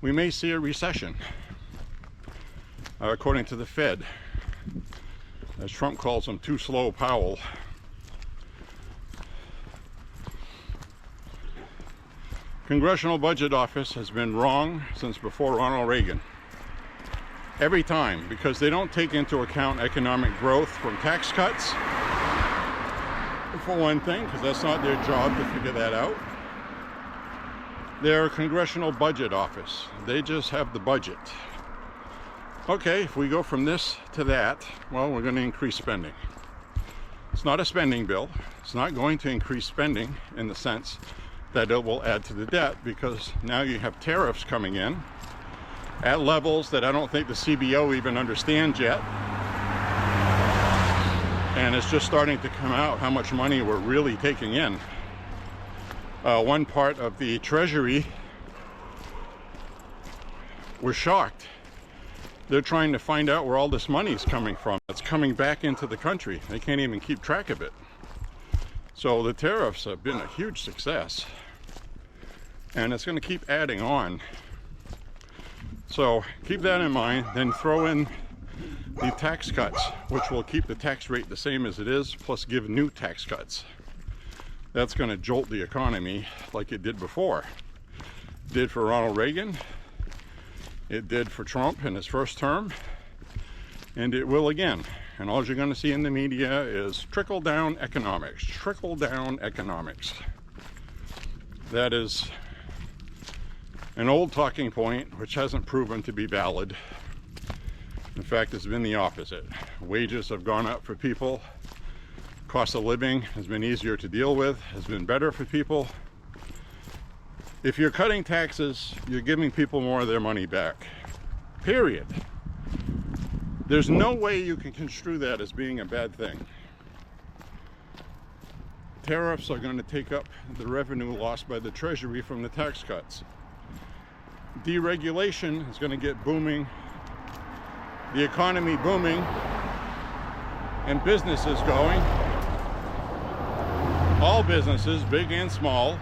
Speaker 1: We may see a recession. According to the Fed, as Trump calls him, too slow Powell. Congressional Budget Office has been wrong since before Ronald Reagan. Every time, because they don't take into account economic growth from tax cuts, for one thing, because that's not their job to figure that out. They're a Congressional Budget Office. They just have the budget. Okay, if we go from this to that, well, we're going to increase spending. It's not a spending bill. It's not going to increase spending in the sense that it will add to the debt, because now you have tariffs coming in at levels that I don't think the CBO even understands yet. And it's just starting to come out how much money we're really taking in. One part of the Treasury was shocked. They're trying to find out where all this money is coming from. It's coming back into the country. They can't even keep track of it. So the tariffs have been a huge success. And it's going to keep adding on. So keep that in mind. Then throw in the tax cuts, which will keep the tax rate the same as it is, plus give new tax cuts. That's going to jolt the economy like it did before. It did for Ronald Reagan. It did for Trump in his first term, and it will again. And all you're going to see in the media is trickle-down economics, trickle-down economics. That is an old talking point which hasn't proven to be valid. In fact, it's been the opposite. Wages have gone up for people. Cost of living has been easier to deal with, has been better for people. If you're cutting taxes, you're giving people more of their money back. Period. There's no way you can construe that as being a bad thing. Tariffs are going to take up the revenue lost by the Treasury from the tax cuts. Deregulation is going to get booming, the economy booming, and businesses going. All businesses, big and small.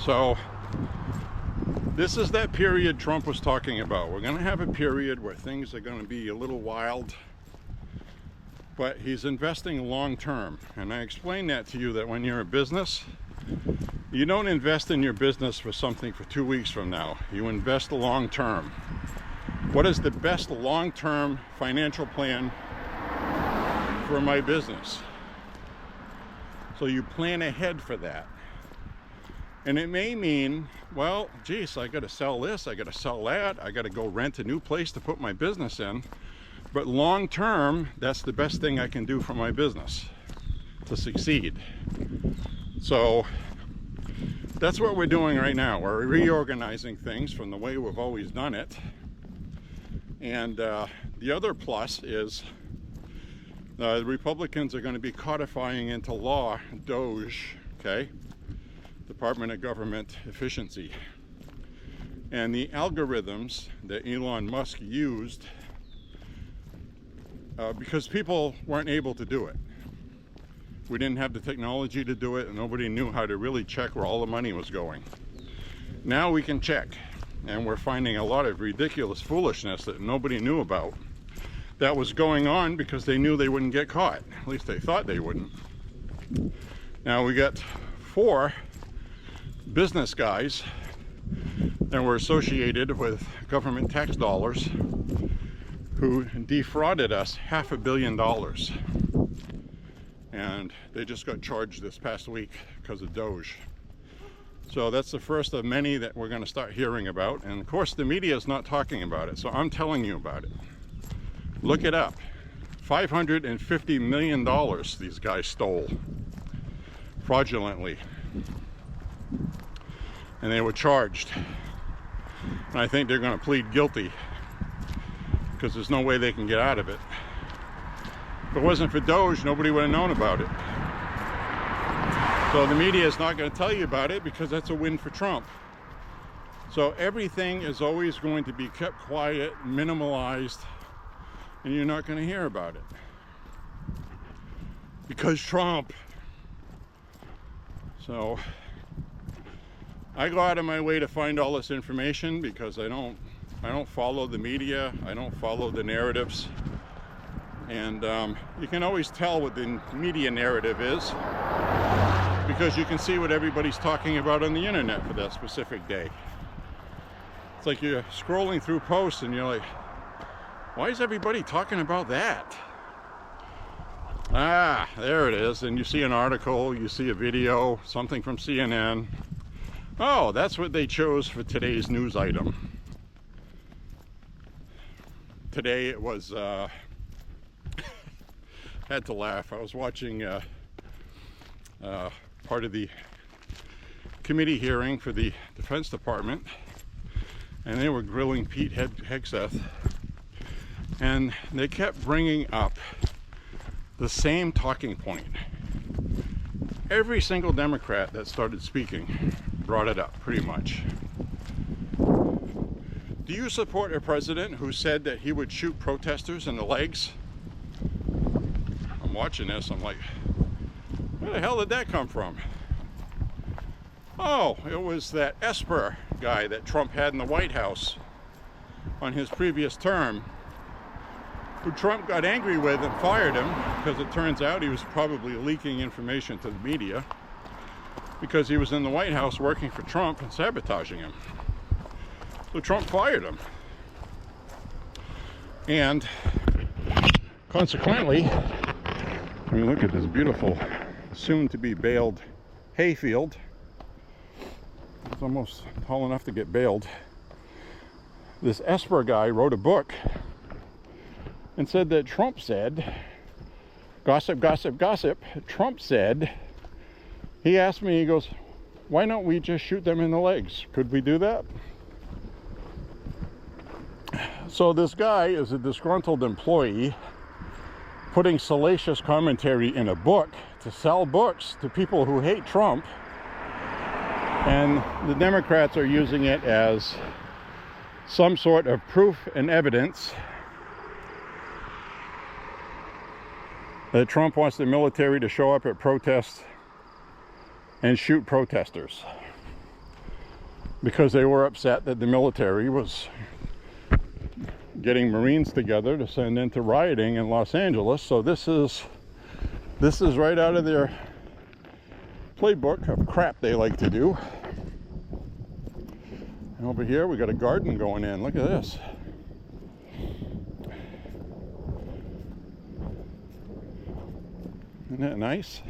Speaker 1: So this is that period Trump was talking about. We're going to have a period where things are going to be a little wild, but he's investing long term. And I explained that to you, that when you're a business, you don't invest in your business for something for 2 weeks from now. You invest long term. What is the best long-term financial plan for my business? So you plan ahead for that. And it may mean, well, geez, I got to sell this, I got to sell that, I got to go rent a new place to put my business in. But long term, that's the best thing I can do for my business to succeed. So that's what we're doing right now. We're reorganizing things from the way we've always done it. And the other plus is the Republicans are going to be codifying into law DOGE, okay? Department of Government Efficiency. And the algorithms that Elon Musk used, because people weren't able to do it. We didn't have the technology to do it, and nobody knew how to really check where all the money was going. Now we can check, and we're finding a lot of ridiculous foolishness that nobody knew about that was going on because they knew they wouldn't get caught. At least they thought they wouldn't. Now we got 4 business guys that were associated with government tax dollars who defrauded us $500 million. And they just got charged this past week because of Doge. So that's the first of many that we're going to start hearing about. And of course the media is not talking about it, so I'm telling you about it. Look it up. $550 million these guys stole fraudulently. And they were charged. And I think they're going to plead guilty because there's no way they can get out of it. If it wasn't for Doge, nobody would have known about it. So the media is not going to tell you about it because that's a win for Trump. So everything is always going to be kept quiet, minimalized, and you're not going to hear about it. Because Trump. So I go out of my way to find all this information because I don't follow the media, I don't follow the narratives. And you can always tell what the media narrative is because you can see what everybody's talking about on the internet for that specific day. It's like you're scrolling through posts and you're like, why is everybody talking about that? Ah, there it is. And you see an article, you see a video, something from CNN. Oh, that's what they chose for today's news item. Today it was, had to laugh. I was watching part of the committee hearing for the Defense Department, and they were grilling Pete Hegseth, and they kept bringing up the same talking point. Every single Democrat that started speaking brought it up, pretty much. Do you support a president who said that he would shoot protesters in the legs? I'm watching this, I'm like, where the hell did that come from? Oh, it was that Esper guy that Trump had in the White House on his previous term, who Trump got angry with and fired him because it turns out he was probably leaking information to the media because he was in the White House working for Trump and sabotaging him. So Trump fired him. And consequently, I mean, look at this beautiful, soon-to-be baled hayfield. It's almost tall enough to get baled. This Esper guy wrote a book and said that Trump said, gossip, gossip, gossip, Trump said, he asked me, he goes, why don't we just shoot them in the legs? Could we do that? So this guy is a disgruntled employee putting salacious commentary in a book to sell books to people who hate Trump, and the Democrats are using it as some sort of proof and evidence that Trump wants the military to show up at protests and shoot protesters because they were upset that the military was getting Marines together to send into rioting in Los Angeles. So this is right out of their playbook of crap they like to do. And over here we got a garden going in. Look at this. Isn't that nice?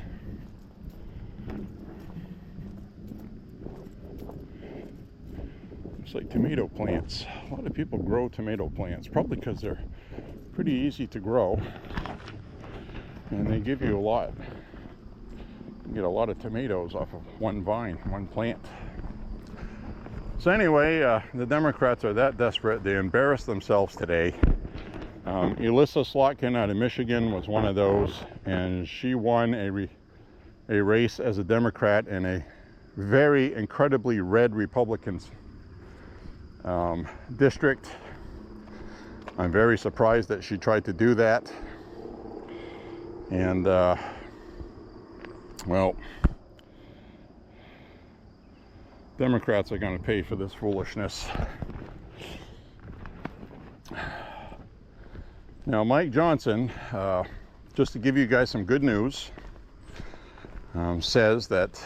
Speaker 1: It's like tomato plants. A lot of people grow tomato plants, probably because they're pretty easy to grow and they give you a lot. You can get a lot of tomatoes off of one vine, one plant. So anyway, the Democrats are that desperate, they embarrassed themselves today. Elissa Slotkin out of Michigan was one of those, and she won a race as a Democrat in a very incredibly red Republican district. I'm very surprised that she tried to do that. And, well, Democrats are going to pay for this foolishness. Now, Mike Johnson, just to give you guys some good news, says that,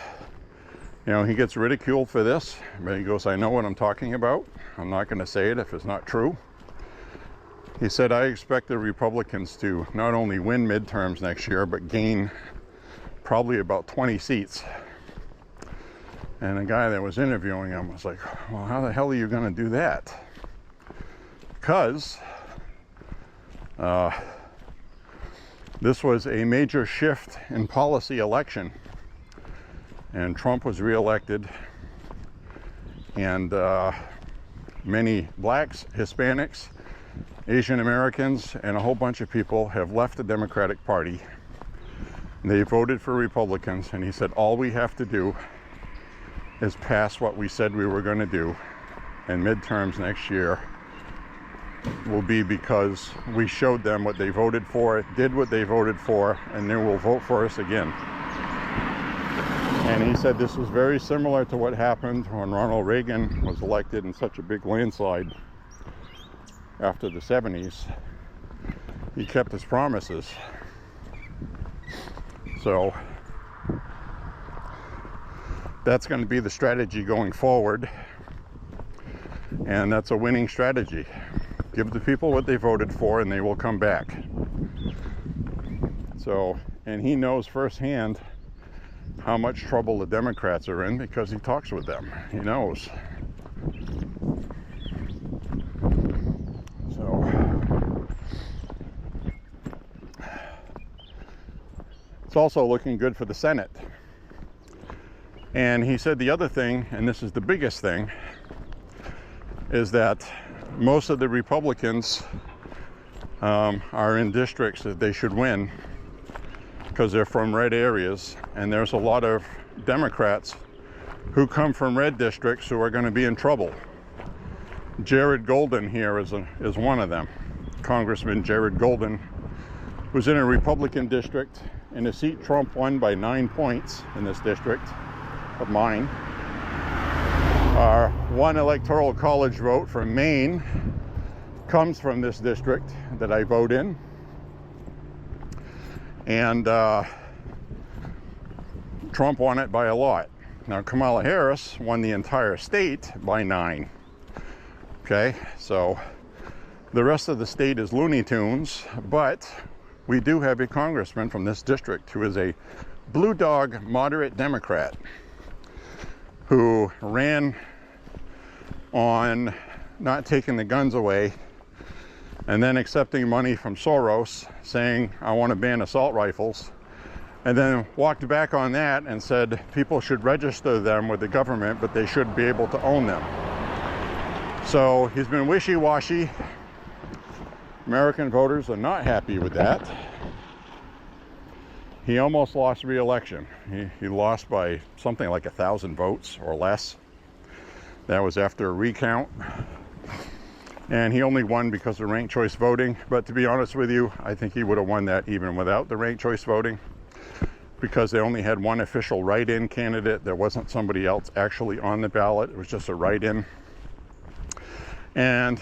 Speaker 1: you know, he gets ridiculed for this, but he goes, I know what I'm talking about. I'm not going to say it if it's not true. He said, I expect the Republicans to not only win midterms next year, but gain probably about 20 seats. And the guy that was interviewing him was like, well, how the hell are you going to do that? Because this was a major shift in policy election. And Trump was reelected. And many blacks, Hispanics, Asian Americans, and a whole bunch of people have left the Democratic Party. They voted for Republicans, and he said, all we have to do is pass what we said we were going to do, and midterms next year will be because we showed them what they voted for, did what they voted for, and they will vote for us again. And he said this was very similar to what happened when Ronald Reagan was elected in such a big landslide after the 70s. He kept his promises. So that's going to be the strategy going forward, and that's a winning strategy. Give the people what they voted for and they will come back. So, and he knows firsthand how much trouble the Democrats are in because he talks with them. He knows. So it's also looking good for the Senate. And he said the other thing, and this is the biggest thing, is that most of the Republicans are in districts that they should win because they're from red areas, and there's a lot of Democrats who come from red districts who are going to be in trouble. Jared Golden here is one of them. Congressman Jared Golden was in a Republican district in a seat Trump won by 9 points in this district of mine. Our one electoral college vote from Maine comes from this district that I vote in. And Trump won it by a lot. Now, Kamala Harris won the entire state by 9. Okay, so the rest of the state is Looney Tunes, but we do have a congressman from this district who is a blue dog moderate Democrat who ran on not taking the guns away and then accepting money from Soros saying, I want to ban assault rifles, and then walked back on that and said people should register them with the government, but they should be able to own them. So he's been wishy-washy. American voters are not happy with that. He almost lost re-election. He lost by something like 1,000 votes or less. That was after a recount. And he only won because of ranked choice voting. But to be honest with you, I think he would have won that even without the ranked choice voting, because they only had one official write-in candidate. There wasn't somebody else actually on the ballot. It was just a write-in. And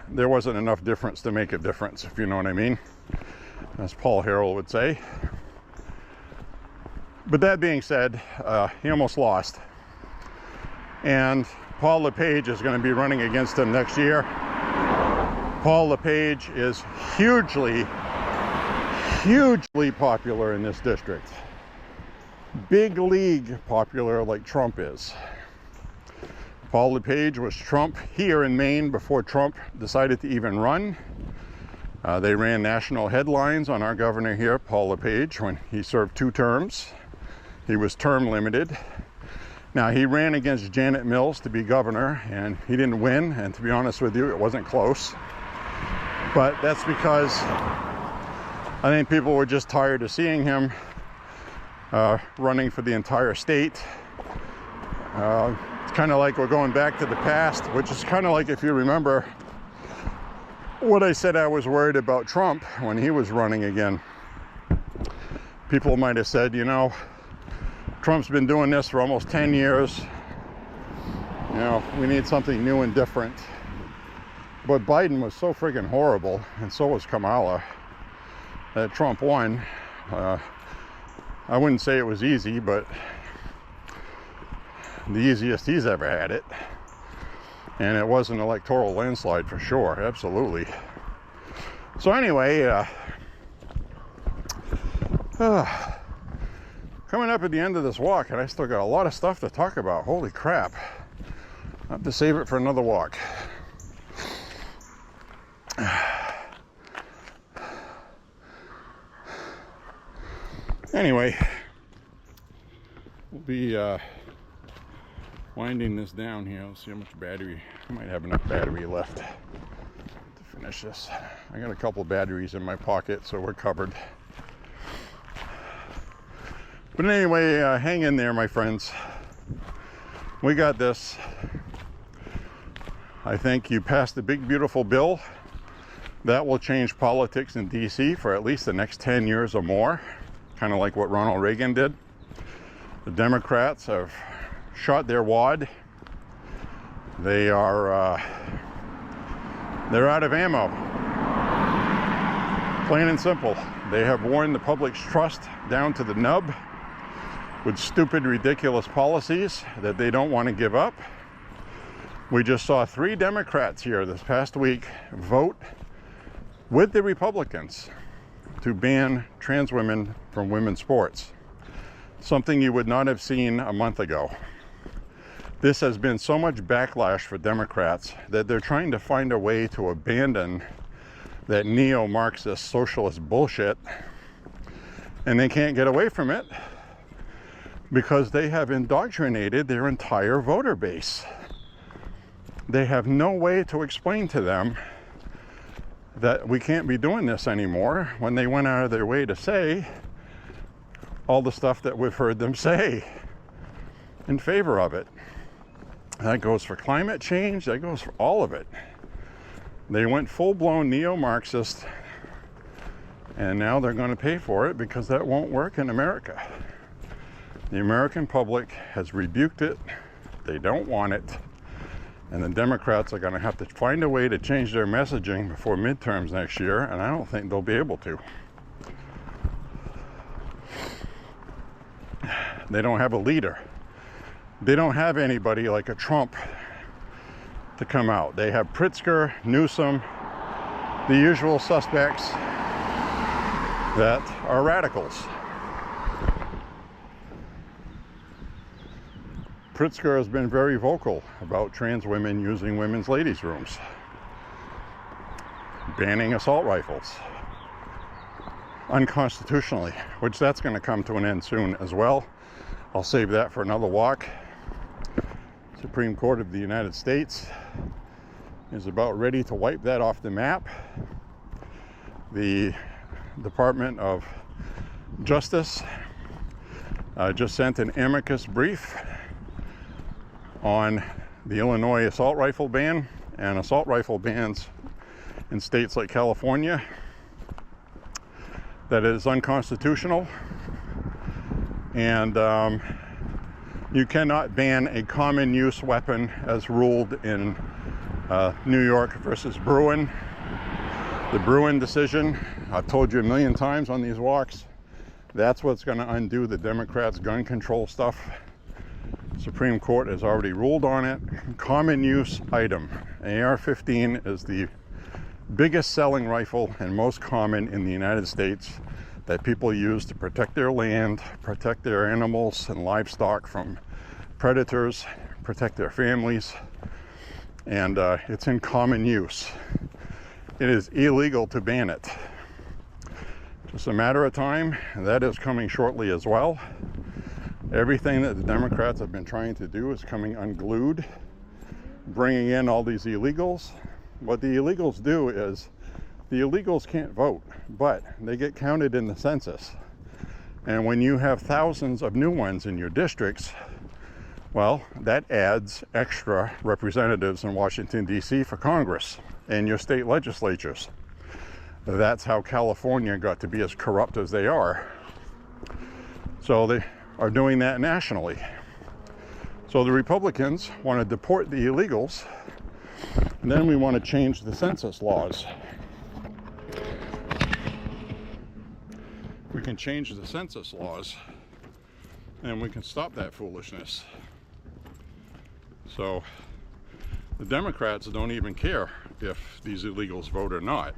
Speaker 1: there wasn't enough difference to make a difference, if you know what I mean, as Paul Harrell would say. But that being said, he almost lost. And Paul LePage is going to be running against him next year. Paul LePage is hugely popular in this district. Big league popular like Trump is. Paul LePage was Trump here in Maine before Trump decided to even run. They ran national headlines on our governor here, Paul LePage, when he served 2 terms. He was term limited. Now, he ran against Janet Mills to be governor, and he didn't win, and to be honest with you, it wasn't close. But that's because I think people were just tired of seeing him running for the entire state. It's kind of like we're going back to the past, which is kind of like, if you remember what I said I was worried about Trump when he was running again. People might have said, you know, Trump's been doing this for almost 10 years. You know, we need something new and different. But Biden was so friggin' horrible, and so was Kamala, that Trump won. I wouldn't say it was easy, but the easiest he's ever had it. And it was an electoral landslide for sure, absolutely. So anyway, coming up at the end of this walk, and I still got a lot of stuff to talk about. Holy crap. I have to save it for another walk. Anyway, we'll be winding this down here. Let's see how much battery. I might have enough battery left to finish this. I got a couple batteries in my pocket, so we're covered. But anyway, hang in there, my friends. We got this. I think you passed a big, beautiful bill that will change politics in DC for at least the next 10 years or more, kind of like what Ronald Reagan did. The Democrats have shot their wad. They're out of ammo. Plain and simple. They have worn the public's trust down to the nub with stupid, ridiculous policies that they don't want to give up. We just saw 3 Democrats here this past week vote with the Republicans to ban trans women from women's sports. Something you would not have seen a month ago. This has been so much backlash for Democrats that they're trying to find a way to abandon that neo-Marxist socialist bullshit, and they can't get away from it because they have indoctrinated their entire voter base. They have no way to explain to them that we can't be doing this anymore when they went out of their way to say all the stuff that we've heard them say in favor of it. That goes for climate change, that goes for all of it. They went full-blown neo-Marxist, and now they're going to pay for it because that won't work in America. The American public has rebuked it. They don't want it. And the Democrats are going to have to find a way to change their messaging before midterms next year, and I don't think they'll be able to. They don't have a leader. They don't have anybody like a Trump to come out. They have Pritzker, Newsom, the usual suspects that are radicals. Pritzker has been very vocal about trans women using women's ladies' rooms, banning assault rifles unconstitutionally, which that's going to come to an end soon as well. I'll save that for another walk. Supreme Court of the United States is about ready to wipe that off the map. The Department of Justice just sent an amicus brief on the Illinois assault rifle ban and assault rifle bans in states like California that is unconstitutional, and you cannot ban a common use weapon as ruled in New York versus Bruin. The Bruin decision, I've told you a million times on these walks, that's what's going to undo the Democrats' gun control stuff. Supreme Court has already ruled on it. Common use item. AR-15 is the biggest selling rifle and most common in the United States that people use to protect their land, protect their animals and livestock from predators, protect their families, and it's in common use. It is illegal to ban it. Just a matter of time, and that is coming shortly as well. Everything that the Democrats have been trying to do is coming unglued, bringing in all these illegals. What the illegals do is, the illegals can't vote, but they get counted in the census. And when you have thousands of new ones in your districts, Well, that adds extra representatives in Washington, D.C. for Congress and your state legislatures. That's how California got to be as corrupt as they are. So they are doing that nationally. So the Republicans want to deport the illegals, and then we want to change the census laws. We can change the census laws, and we can stop that foolishness. So the Democrats don't even care if these illegals vote or not.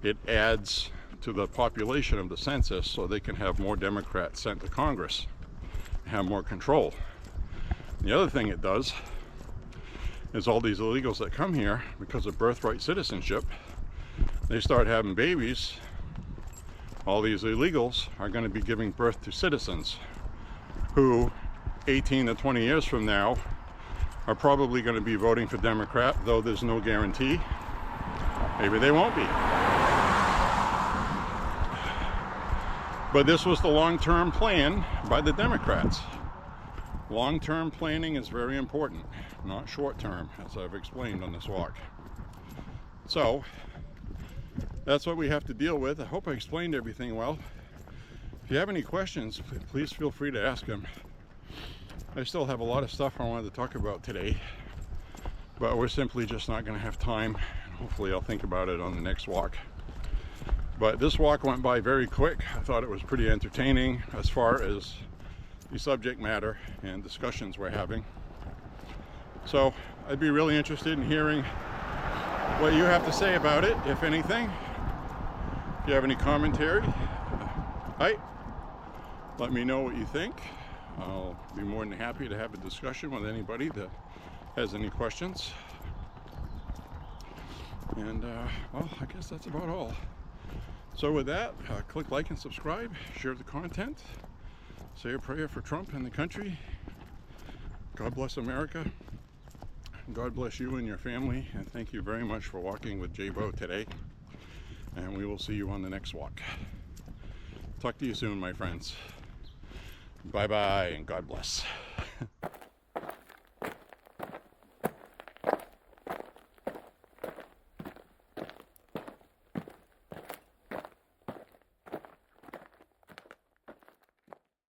Speaker 1: It adds to the population of the census so they can have more Democrats sent to Congress, have more control. The other thing it does is all these illegals that come here because of birthright citizenship, they start having babies. All these illegals are going to be giving birth to citizens who 18 to 20 years from now are probably going to be voting for Democrat, though there's no guarantee. Maybe they won't be. But this was the long-term plan by the Democrats. Long-term planning is very important, not short-term, as I've explained on this walk. So that's what we have to deal with. I hope I explained everything well. If you have any questions, please feel free to ask them. I still have a lot of stuff I wanted to talk about today, but we're simply just not going to have time. Hopefully I'll think about it on the next walk. But this walk went by very quick. I thought it was pretty entertaining as far as the subject matter and discussions we're having. So I'd be really interested in hearing what you have to say about it, if anything. If you have any commentary, let me know what you think. I'll be more than happy to have a discussion with anybody that has any questions. And well, I guess that's about all. So with that, click like and subscribe, share the content, say a prayer for Trump and the country. God bless America. God bless you and your family, and thank you very much for walking with J.Beau today. And we will see you on the next walk. Talk to you soon, my friends. Bye-bye, and God bless.